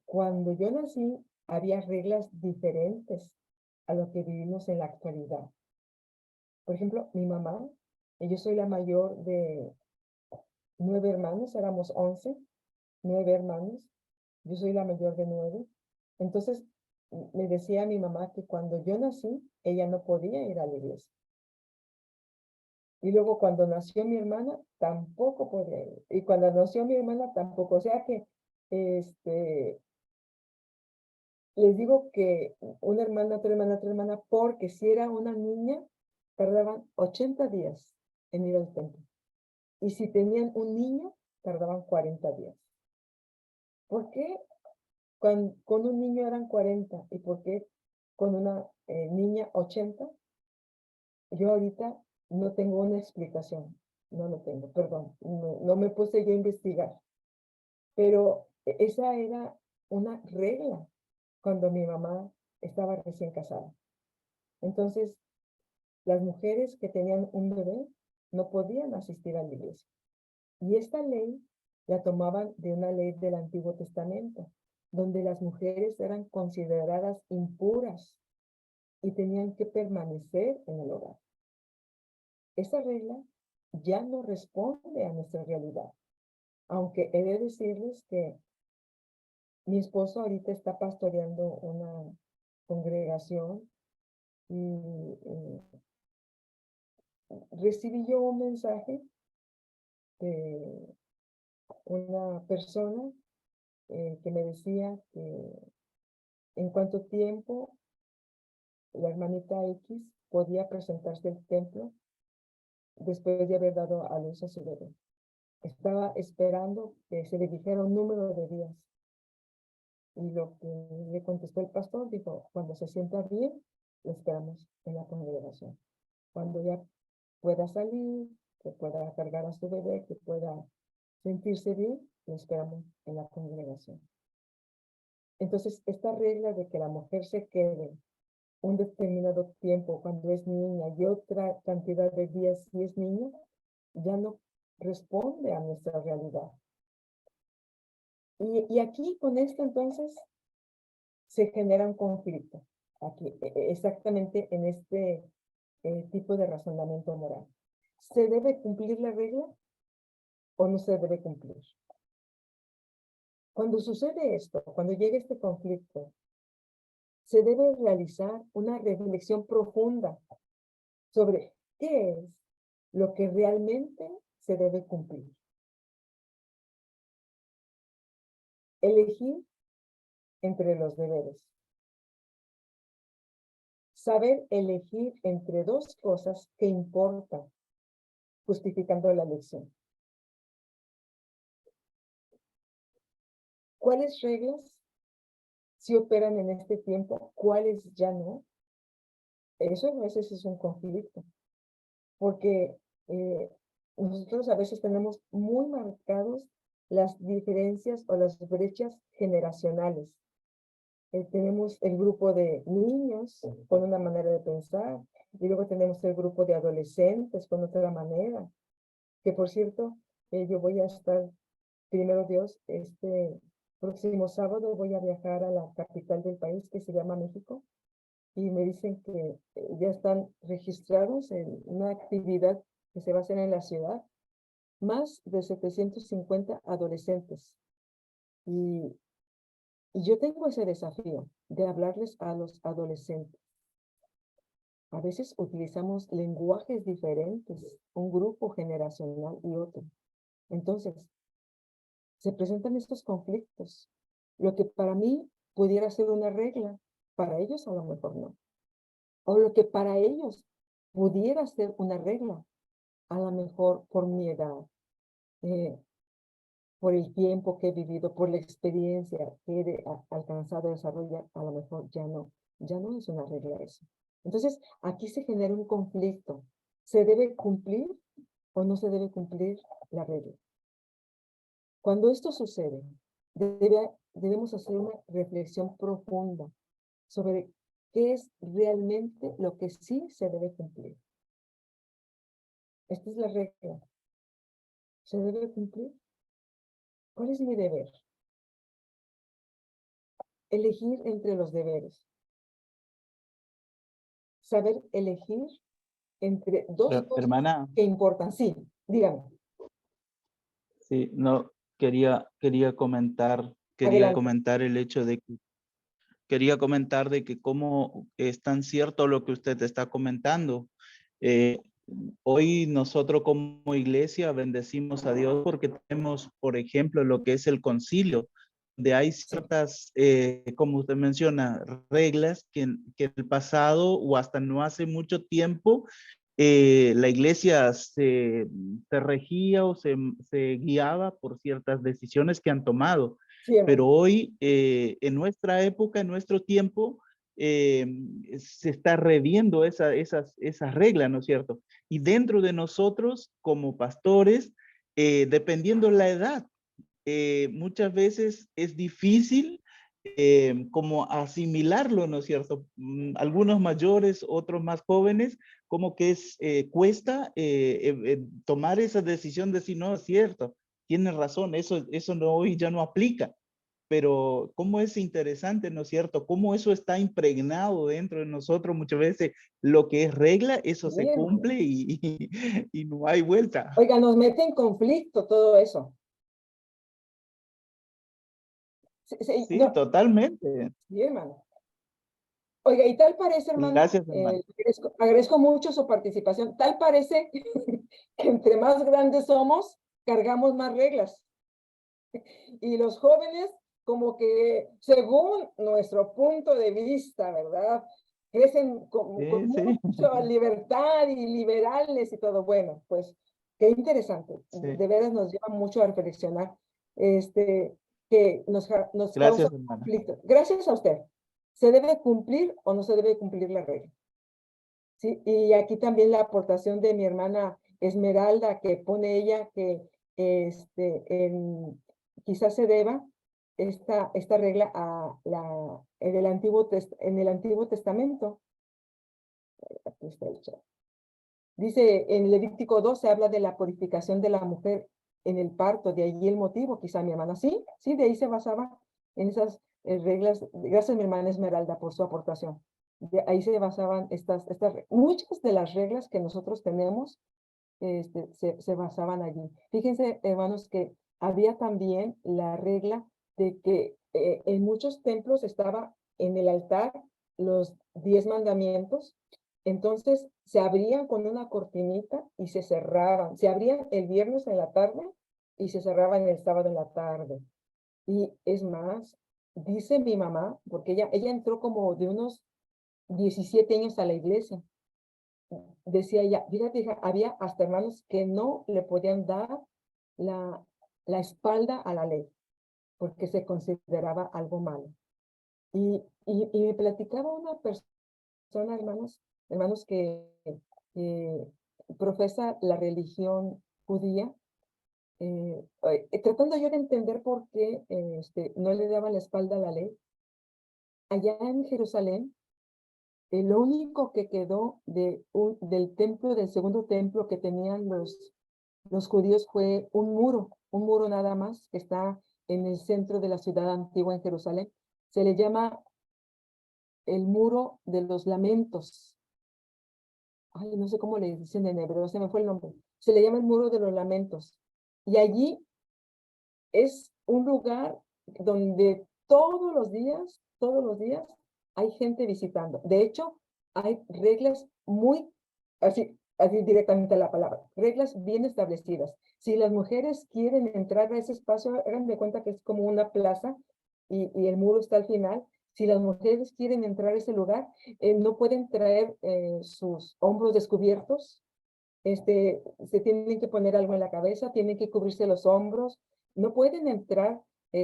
cuando yo nací había reglas diferentes a lo que vivimos en la actualidad. Por ejemplo, mi mamá, yo soy la mayor de 9 hermanos, éramos 11, 9 hermanos, yo soy la mayor de 9. Entonces, me decía mi mamá que cuando yo nací, ella no podía ir a la iglesia. Y luego cuando nació mi hermana, tampoco podía ir. Y cuando nació mi hermana, tampoco. O sea que, les digo que una hermana, otra hermana, porque si era una niña, tardaban 80 días en ir al templo. Y si tenían un niño, tardaban 40 días. ¿Por qué con un niño eran 40 y por qué con una niña 80? Yo ahorita no tengo una explicación, no lo tengo, perdón, no me puse yo a investigar, pero esa era una regla cuando mi mamá estaba recién casada. Entonces, las mujeres que tenían un bebé no podían asistir a la iglesia. Y esta ley la tomaban de una ley del Antiguo Testamento, donde las mujeres eran consideradas impuras y tenían que permanecer en el hogar. Esa regla ya no responde a nuestra realidad, aunque he de decirles que mi esposo ahorita está pastoreando una congregación y recibí yo un mensaje de una persona que me decía que en cuánto tiempo la hermanita X podía presentarse al templo después de haber dado a luz a su bebé. Estaba esperando que se le dijera un número de días. Y lo que le contestó el pastor, dijo, cuando se sienta bien, lo esperamos en la congregación. Cuando ya pueda salir, que pueda cargar a su bebé, que pueda sentirse bien, lo esperamos en la congregación. Entonces, esta regla de que la mujer se quede un determinado tiempo cuando es niña y otra cantidad de días si es niña, ya no responde a nuestra realidad. Y aquí con esto entonces se genera un conflicto, aquí, exactamente en este tipo de razonamiento moral. ¿Se debe cumplir la regla o no se debe cumplir? Cuando sucede esto, cuando llega este conflicto, se debe realizar una reflexión profunda sobre qué es lo que realmente se debe cumplir. Elegir entre los deberes. Saber elegir entre dos cosas que importan, justificando la elección. ¿Cuáles reglas sí operan en este tiempo? ¿Cuáles ya no? Eso a veces es un conflicto, porque nosotros a veces tenemos muy marcados las diferencias o las brechas generacionales. Tenemos el grupo de niños con una manera de pensar y luego tenemos el grupo de adolescentes con otra manera, que por cierto, yo voy a estar, primero Dios, este próximo sábado voy a viajar a la capital del país que se llama México y me dicen que ya están registrados en una actividad que se va a hacer en la ciudad, más de 750 adolescentes. Y yo tengo ese desafío de hablarles a los adolescentes. A veces utilizamos lenguajes diferentes, un grupo generacional y otro. Entonces, se presentan estos conflictos. Lo que para mí pudiera ser una regla, para ellos a lo mejor no. O lo que para ellos pudiera ser una regla, a lo mejor por mi edad, por el tiempo que he vivido, por la experiencia que he alcanzado a desarrollar, a lo mejor ya no es una regla eso. Entonces, aquí se genera un conflicto. ¿Se debe cumplir o no se debe cumplir la regla? Cuando esto sucede, debemos hacer una reflexión profunda sobre qué es realmente lo que sí se debe cumplir. Esta es la regla. ¿Se debe cumplir? ¿Cuál es mi deber? Elegir entre los deberes. Saber elegir entre dos cosas Hermana, que importan. Sí, dígame. sí, no, quería comentar Adelante. el hecho de que quería comentar de que cómo es tan cierto lo que usted está comentando. Eh, Hoy nosotros como iglesia bendecimos a Dios porque tenemos, por ejemplo, lo que es el concilio, donde hay Sí, ciertas, como usted menciona, reglas que en el pasado o hasta no hace mucho tiempo, la iglesia se regía o se guiaba por ciertas decisiones que han tomado. sí, Pero hermano. hoy, en nuestra época, en nuestro tiempo, eh, se está reviendo esas reglas, ¿no es cierto? Y dentro de nosotros, como pastores, dependiendo la edad, muchas veces es difícil como asimilarlo, ¿no es cierto? Algunos mayores, otros más jóvenes, como que cuesta tomar esa decisión de decir, no, es cierto, tienes razón, eso no, hoy ya no aplica. Pero cómo es interesante, ¿no es cierto? Cómo eso está impregnado dentro de nosotros muchas veces. Lo que es regla, eso Sí, se hermano. cumple y no hay vuelta. Oiga, nos mete en conflicto todo eso. Sí, sí, Sí, no, totalmente. sí, hermano. Oiga, y tal parece, hermano, Gracias, hermano. agradezco mucho su participación, tal parece que entre más grandes somos, cargamos más reglas. Y los jóvenes, como que según nuestro punto de vista, ¿verdad? Crecen con Sí, sí, mucha libertad y liberales y todo. Bueno, pues qué interesante. sí. De veras nos lleva mucho a reflexionar, este, que nos causa Gracias, hermana. conflicto. Gracias a usted. ¿Se debe cumplir o no se debe cumplir la regla? Sí, y aquí también la aportación de mi hermana Esmeralda, que pone ella que quizás se deba esta regla en el Antiguo Testamento. Aquí está el chat. Dice, en Levítico 12 habla de la purificación de la mujer en el parto, de allí el motivo, quizá mi hermana. Sí, sí, de ahí se basaba en esas reglas. Gracias, mi hermana Esmeralda, por su aportación. De ahí se basaban muchas de las reglas que nosotros tenemos, se basaban allí. Fíjense, hermanos, que había también la regla de que en muchos templos estaba en el altar los 10 mandamientos. Entonces se abrían con una cortinita y se cerraban. Se abrían el viernes en la tarde y se cerraban el sábado en la tarde. Y es más, dice mi mamá, porque ella entró como de unos 17 años a la iglesia. Decía ella, fíjate, hija, había hasta hermanos que no le podían dar la, la espalda a la ley, porque se consideraba algo malo. Y me platicaba una persona, hermanos que profesa la religión judía, tratando yo de entender por qué no le daban la espalda a la ley. Allá en Jerusalén, lo único que quedó del templo, del segundo templo que tenían los judíos fue un muro nada más, que está en el centro de la ciudad antigua en Jerusalén. Se le llama el muro de los lamentos. Ay, no sé cómo le dicen en hebreo, se me fue el nombre. Se le llama el muro de los lamentos. Y allí es un lugar donde todos los días hay gente visitando. De hecho, hay reglas así directamente la palabra, reglas bien establecidas. Si las mujeres quieren entrar a ese espacio, hagan de cuenta que es como una plaza y el muro está al final. Si las mujeres quieren entrar a ese lugar, no pueden traer sus hombros descubiertos, se tienen que poner algo en la cabeza, tienen que cubrirse los hombros, no pueden entrar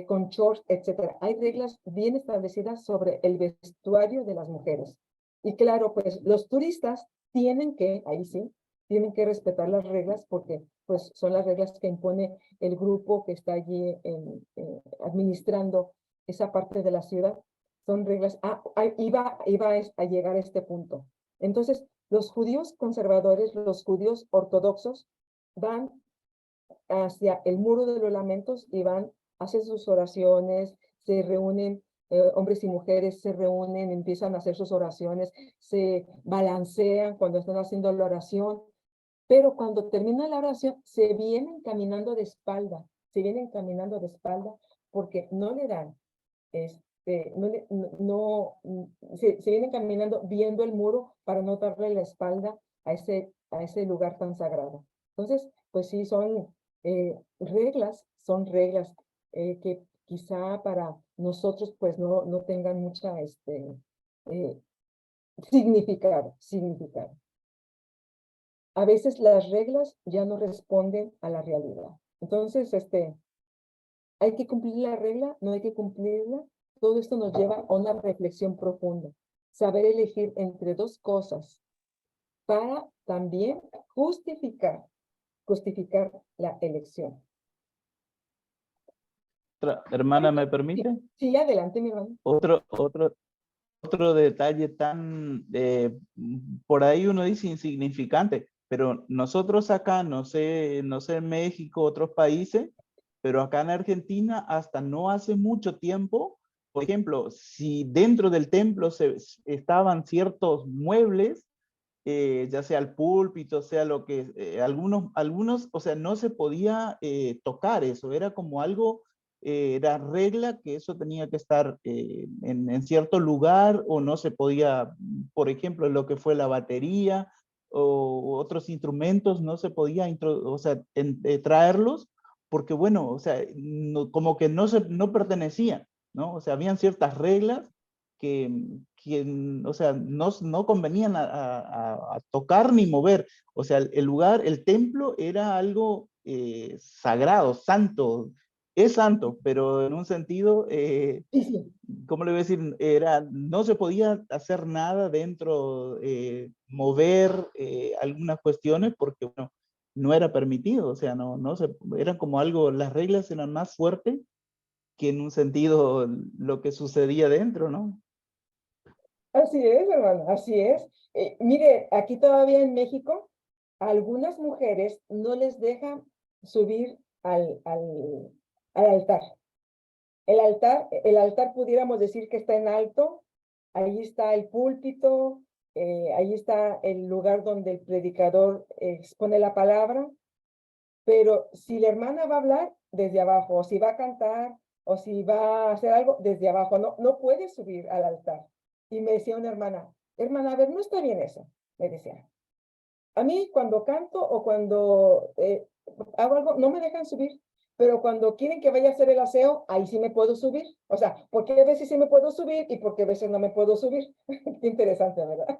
con shorts, etcétera. Hay reglas bien establecidas sobre el vestuario de las mujeres. Y claro, pues los turistas ahí sí, tienen que respetar las reglas porque pues son las reglas que impone el grupo que está allí administrando esa parte de la ciudad. Son reglas, iba a llegar a este punto. Entonces, los judíos conservadores, los judíos ortodoxos, van hacia el muro de los lamentos y hacen sus oraciones, se reúnen, hombres y mujeres se reúnen, empiezan a hacer sus oraciones, se balancean cuando están haciendo la oración, pero cuando termina la oración se vienen caminando de espalda, porque no le dan se vienen caminando viendo el muro para no darle la espalda a ese lugar tan sagrado. Entonces, pues sí, son reglas que quizá para nosotros pues no tengan mucha significado. A veces las reglas ya no responden a la realidad. Entonces, hay que cumplir la regla, no hay que cumplirla. Todo esto nos lleva a una reflexión profunda. Saber elegir entre dos cosas para también justificar la elección. Hermana, ¿me Sí, permite? sí, adelante, mi hermano. Otro detalle tan, por ahí uno dice insignificante, pero nosotros acá, no sé en México, otros países, pero acá en Argentina, hasta no hace mucho tiempo, por ejemplo, si dentro del templo estaban ciertos muebles, ya sea el púlpito, sea lo que, algunos, o sea, no se podía tocar eso, era como algo, era regla que eso tenía que estar en cierto lugar o no se podía, por ejemplo, lo que fue la batería o otros instrumentos, no se podía o sea, traerlos porque, bueno, o sea, como que no pertenecían, ¿no? O sea, habían ciertas reglas que, o sea, no convenían a tocar ni mover. O sea, el lugar, el templo era algo sagrado, santo. Es santo, pero en un sentido, Sí, sí. ¿cómo le voy a decir? No se podía hacer nada dentro, mover algunas cuestiones porque, bueno, no era permitido. O sea, eran como algo, las reglas eran más fuertes que en un sentido lo que sucedía dentro, ¿no? Así es, hermano, así es. Mire, aquí todavía en México, a algunas mujeres no les dejan subir al altar. El altar pudiéramos decir que está en alto, ahí está el púlpito, ahí está el lugar donde el predicador expone la palabra, pero si la hermana va a hablar, desde abajo, o si va a cantar, o si va a hacer algo, desde abajo, no puede subir al altar. Y me decía una hermana, a ver, no está bien eso, me decía. A mí cuando canto o cuando hago algo, no me dejan subir, pero cuando quieren que vaya a hacer el aseo, ahí sí me puedo subir. O sea, porque a veces sí me puedo subir y porque a veces no me puedo subir. Qué interesante, ¿verdad?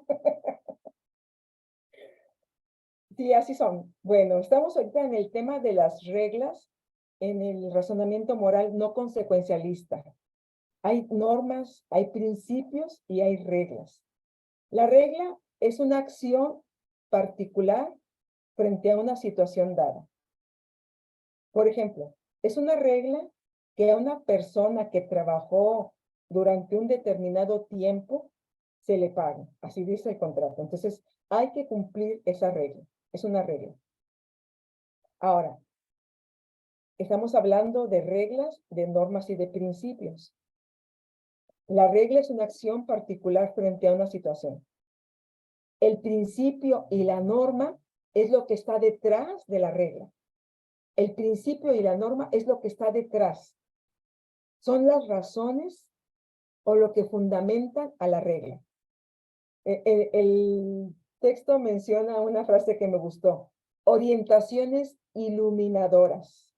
Sí, así son. Bueno, estamos ahorita en el tema de las reglas, en el razonamiento moral no consecuencialista. Hay normas, hay principios y hay reglas. La regla es una acción particular frente a una situación dada. Por ejemplo, es una regla que a una persona que trabajó durante un determinado tiempo se le pague. Así dice el contrato. Entonces, hay que cumplir esa regla. Es una regla. Ahora, estamos hablando de reglas, de normas y de principios. La regla es una acción particular frente a una situación. El principio y la norma es lo que está detrás de la regla. El principio y la norma es lo que está detrás. Son las razones o lo que fundamentan a la regla. El texto menciona una frase que me gustó. Orientaciones iluminadoras.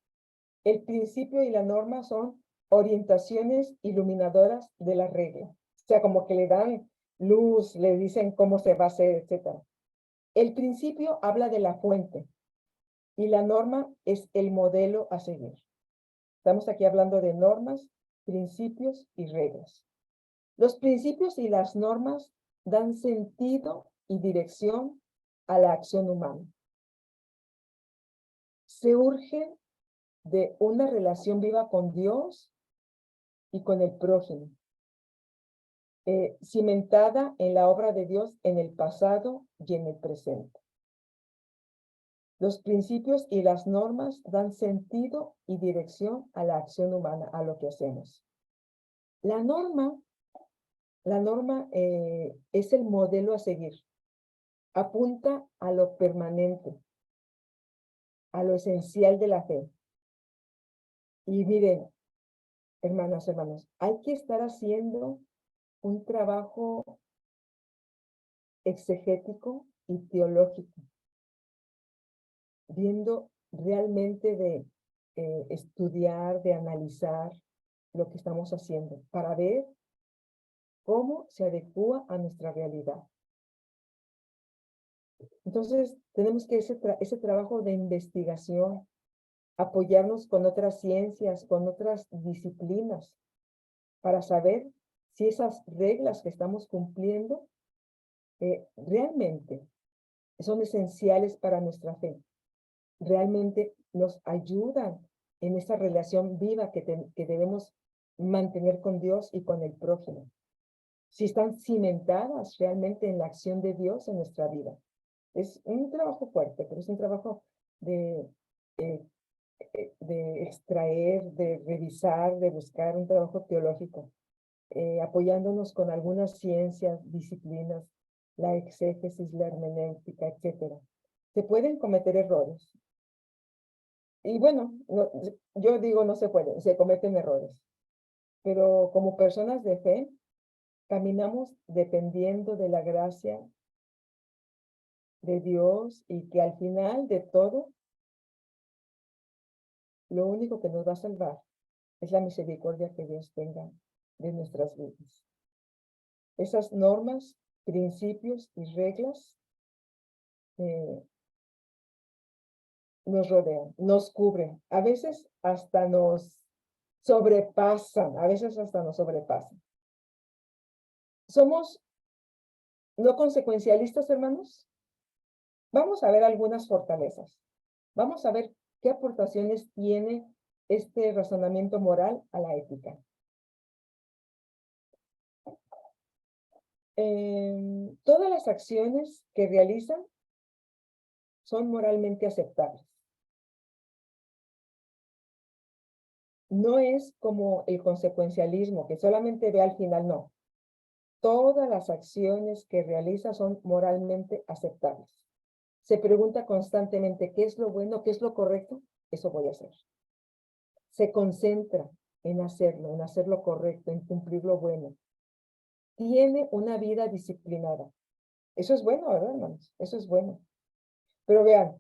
El principio y la norma son orientaciones iluminadoras de la regla. O sea, como que le dan luz, le dicen cómo se va a hacer, etc. El principio habla de la fuente y la norma es el modelo a seguir. Estamos aquí hablando de normas, principios y reglas. Los principios y las normas dan sentido y dirección a la acción humana. Se urge de una relación viva con Dios y con el prójimo, cimentada en la obra de Dios en el pasado y en el presente. Los principios y las normas dan sentido y dirección a la acción humana, a lo que hacemos. La norma es el modelo a seguir. Apunta a lo permanente, a lo esencial de la fe. Y miren, hermanas, hermanos, hay que estar haciendo un trabajo exegético y teológico, viendo realmente de estudiar, de analizar lo que estamos haciendo, para ver cómo se adecúa a nuestra realidad. Entonces, tenemos que ese trabajo de investigación, apoyarnos con otras ciencias, con otras disciplinas, para saber si esas reglas que estamos cumpliendo realmente son esenciales para nuestra fe, realmente nos ayudan en esa relación viva que debemos mantener con Dios y con el prójimo. Si están cimentadas realmente en la acción de Dios en nuestra vida. Es un trabajo fuerte, pero es un trabajo de extraer, de revisar, de buscar un trabajo teológico, apoyándonos con algunas ciencias, disciplinas, la exégesis, la hermenéutica, etcétera. Se pueden cometer errores. Y bueno, yo digo no se pueden, se cometen errores. Pero como personas de fe, caminamos dependiendo de la gracia de Dios y que al final de todo, lo único que nos va a salvar es la misericordia que Dios tenga de nuestras vidas. Esas normas, principios y reglas nos rodean, nos cubren, a veces hasta nos sobrepasan, a veces hasta nos sobrepasan. ¿Somos no consecuencialistas, hermanos? Vamos a ver algunas fortalezas. Vamos a ver qué aportaciones tiene este razonamiento moral a la ética. Todas las acciones que realizan son moralmente aceptables. No es como el consecuencialismo, que solamente ve al final, no. Todas las acciones que realiza son moralmente aceptables. Se pregunta constantemente, ¿qué es lo bueno? ¿Qué es lo correcto? Eso voy a hacer. Se concentra en hacer lo correcto, en cumplir lo bueno. Tiene una vida disciplinada. Eso es bueno, ¿verdad, hermanos? Eso es bueno. Pero vean,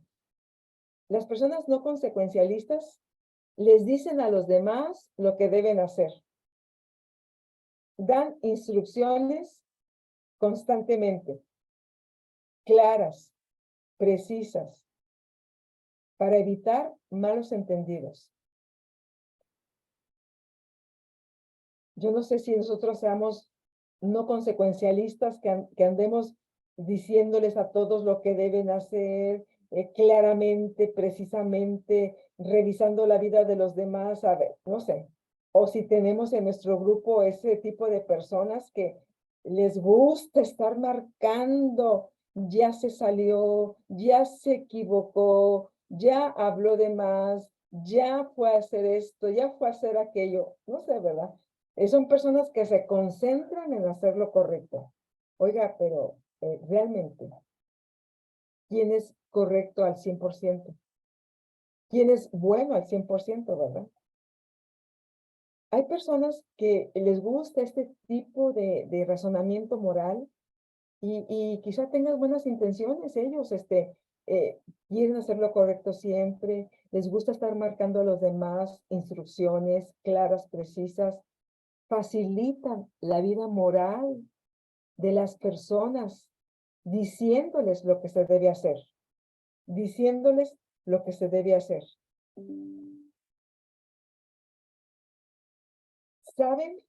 las personas no consecuencialistas les dicen a los demás lo que deben hacer. Dan instrucciones constantemente, claras, precisas, para evitar malos entendidos. Yo no sé si nosotros seamos no consecuencialistas, que andemos diciéndoles a todos lo que deben hacer, claramente, precisamente, revisando la vida de los demás, a ver, no sé. O si tenemos en nuestro grupo ese tipo de personas que les gusta estar marcando, ya se salió, ya se equivocó, ya habló de más, ya fue a hacer esto, ya fue a hacer aquello, no sé, ¿verdad? Son personas que se concentran en hacer lo correcto. Oiga, pero realmente, ¿quién es correcto al 100%? ¿Quién es bueno al 100%, verdad? Hay personas que les gusta este tipo de razonamiento moral y quizá tengan buenas intenciones ellos, quieren hacer lo correcto siempre, les gusta estar marcando a los demás instrucciones claras, precisas, facilitan la vida moral de las personas, diciéndoles lo que se debe hacer, diciéndoles lo que se debe hacer. Saben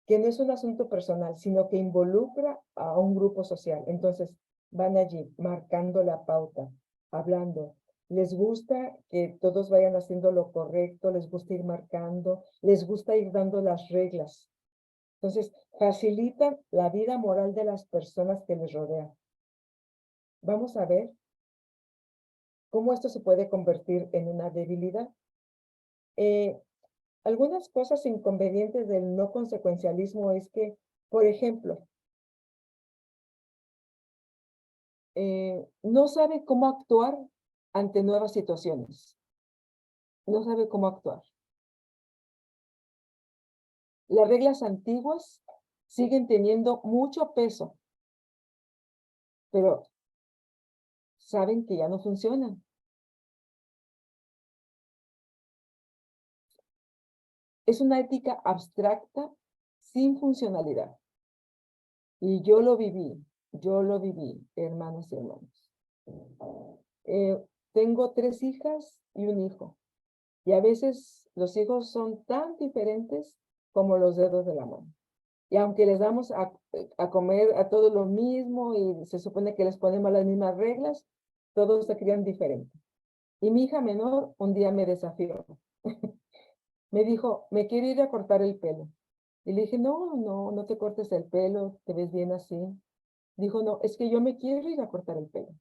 que no es un asunto personal, sino que involucra a un grupo social. Entonces, van allí marcando la pauta, hablando. Les gusta que todos vayan haciendo lo correcto, les gusta ir marcando, les gusta ir dando las reglas. Entonces, facilitan la vida moral de las personas que les rodean. Vamos a ver cómo esto se puede convertir en una debilidad. Algunas cosas inconvenientes del no consecuencialismo es que, por ejemplo, no sabe cómo actuar ante nuevas situaciones. No sabe cómo actuar. las reglas antiguas siguen teniendo mucho peso, pero saben que ya no funcionan. Es una ética abstracta sin funcionalidad. Y yo lo viví, hermanos y hermanos. Tengo 3 hijas y un hijo. Y a veces los hijos son tan diferentes como los dedos de la mano. Y aunque les damos a comer a todos lo mismo y se supone que les ponemos las mismas reglas, todos se crían diferente. Y mi hija menor un día me desafió. Me dijo, me quiero ir a cortar el pelo. Y le dije, no te cortes el pelo, te ves bien así. Dijo, no, es que yo me quiero ir a cortar el pelo.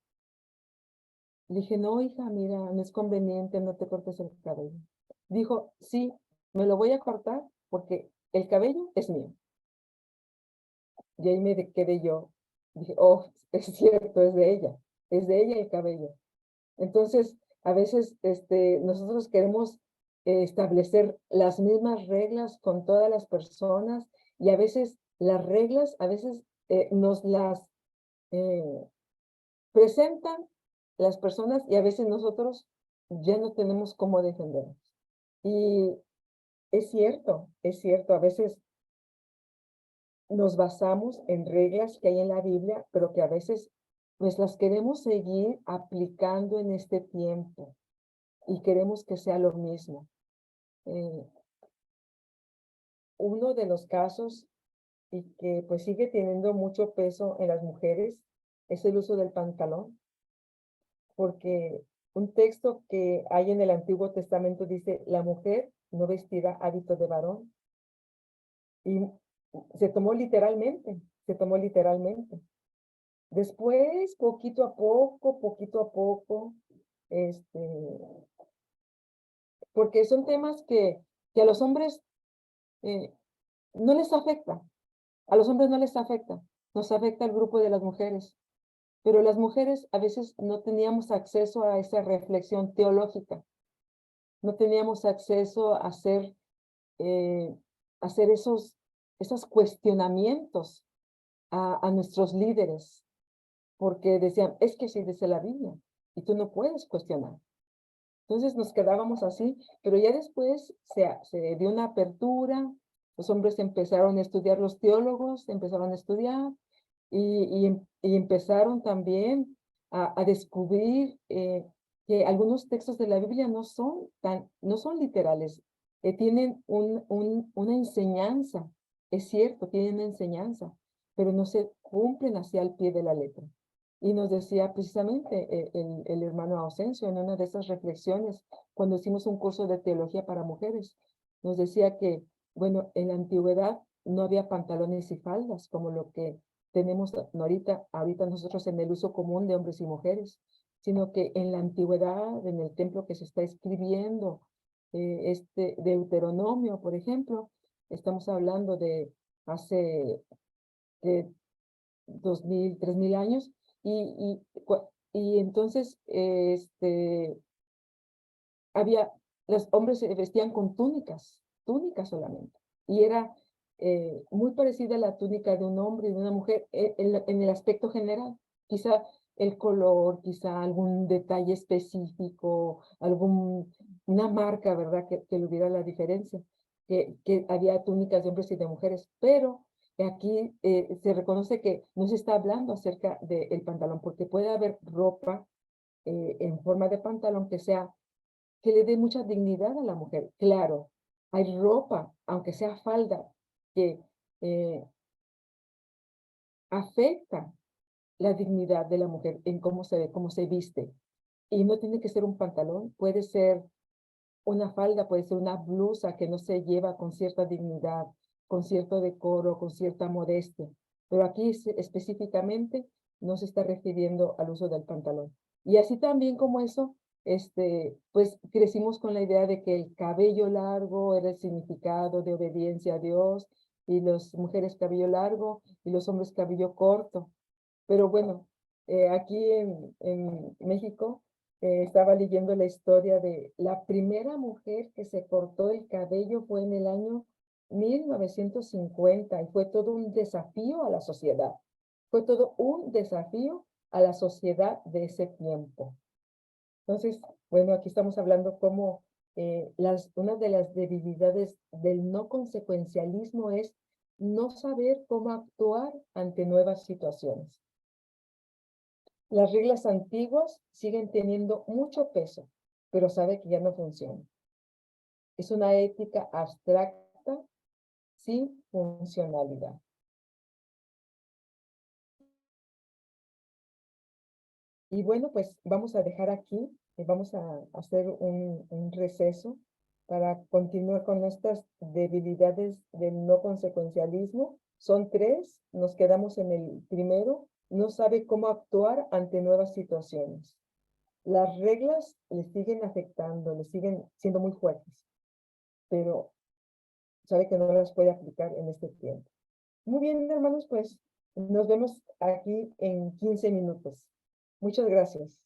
Le dije, no, hija, mira, no es conveniente, no te cortes el cabello. Dijo, sí, me lo voy a cortar porque el cabello es mío. Y ahí me quedé yo. Dije, oh, es cierto, es de ella el cabello. Entonces, a veces nosotros queremos establecer las mismas reglas con todas las personas y a veces las reglas, a veces nos las eh, presentan las personas y a veces nosotros ya no tenemos cómo defendernos. Y es cierto, a veces nos basamos en reglas que hay en la Biblia, pero que a veces pues las queremos seguir aplicando en este tiempo y queremos que sea lo mismo. Uno de los casos y que pues sigue teniendo mucho peso en las mujeres es el uso del pantalón, porque un texto que hay en el Antiguo Testamento dice, la mujer no vestirá hábito de varón, y se tomó literalmente, se tomó literalmente. Después, poquito a poco, este, porque son temas que a los hombres eh, no les afecta, a los hombres no les afecta, nos afecta al grupo de las mujeres, pero las mujeres a veces no teníamos acceso a esa reflexión teológica, no teníamos acceso eh, a hacer esos cuestionamientos a nuestros líderes, porque decían, es que sí dice la Biblia, y tú no puedes cuestionar. Entonces nos quedábamos así, pero ya después se dio una apertura, los hombres empezaron a estudiar, los teólogos empezaron a estudiar y empezaron también a descubrir que algunos textos de la Biblia no son literales, tienen una enseñanza, es cierto, tienen una enseñanza, pero no se cumplen hacia el pie de la letra. Y nos decía precisamente el hermano Ausencio en una de esas reflexiones, cuando hicimos un curso de teología para mujeres, nos decía que, bueno, en la antigüedad no había pantalones y faldas como lo que tenemos ahorita nosotros en el uso común de hombres y mujeres, sino que en la antigüedad, en el templo que se está escribiendo, este Deuteronomio, por ejemplo, estamos hablando de hace de 2000, 3000 años, y, y entonces había, los hombres se vestían con túnicas solamente, y era muy parecida a la túnica de un hombre y de una mujer en el aspecto general, quizá el color, quizá algún detalle específico, una marca, ¿verdad?, que le hubiera la diferencia, que había túnicas de hombres y de mujeres, pero aquí se reconoce que no se está hablando acerca del pantalón, porque puede haber ropa en forma de pantalón que le dé mucha dignidad a la mujer. Claro, hay ropa, aunque sea falda, que eh, afecta la dignidad de la mujer en cómo se ve, cómo se viste. Y no tiene que ser un pantalón, puede ser una falda, puede ser una blusa que no se lleva con cierta dignidad, con cierto decoro, con cierta modestia. Pero aquí específicamente no se está refiriendo al uso del pantalón. Y así también como eso, pues crecimos con la idea de que el cabello largo era el significado de obediencia a Dios, y las mujeres cabello largo y los hombres cabello corto. Pero bueno, aquí en México estaba leyendo la historia de la primera mujer que se cortó el cabello fue en el año 1950 y fue todo un desafío a la sociedad. Fue todo un desafío a la sociedad de ese tiempo. Entonces, bueno, aquí estamos hablando cómo una de las debilidades del no consecuencialismo es no saber cómo actuar ante nuevas situaciones. Las reglas antiguas siguen teniendo mucho peso, pero sabe que ya no funciona. Es una ética abstracta sin funcionalidad. Y bueno, pues vamos a dejar aquí, vamos a hacer un receso para continuar con estas debilidades del no consecuencialismo. Son 3, nos quedamos en el primero, no sabe cómo actuar ante nuevas situaciones. Las reglas le siguen afectando, le siguen siendo muy fuertes, pero sabe que no las puede aplicar en este tiempo. Muy bien, hermanos, pues nos vemos aquí en 15 minutos. Muchas gracias.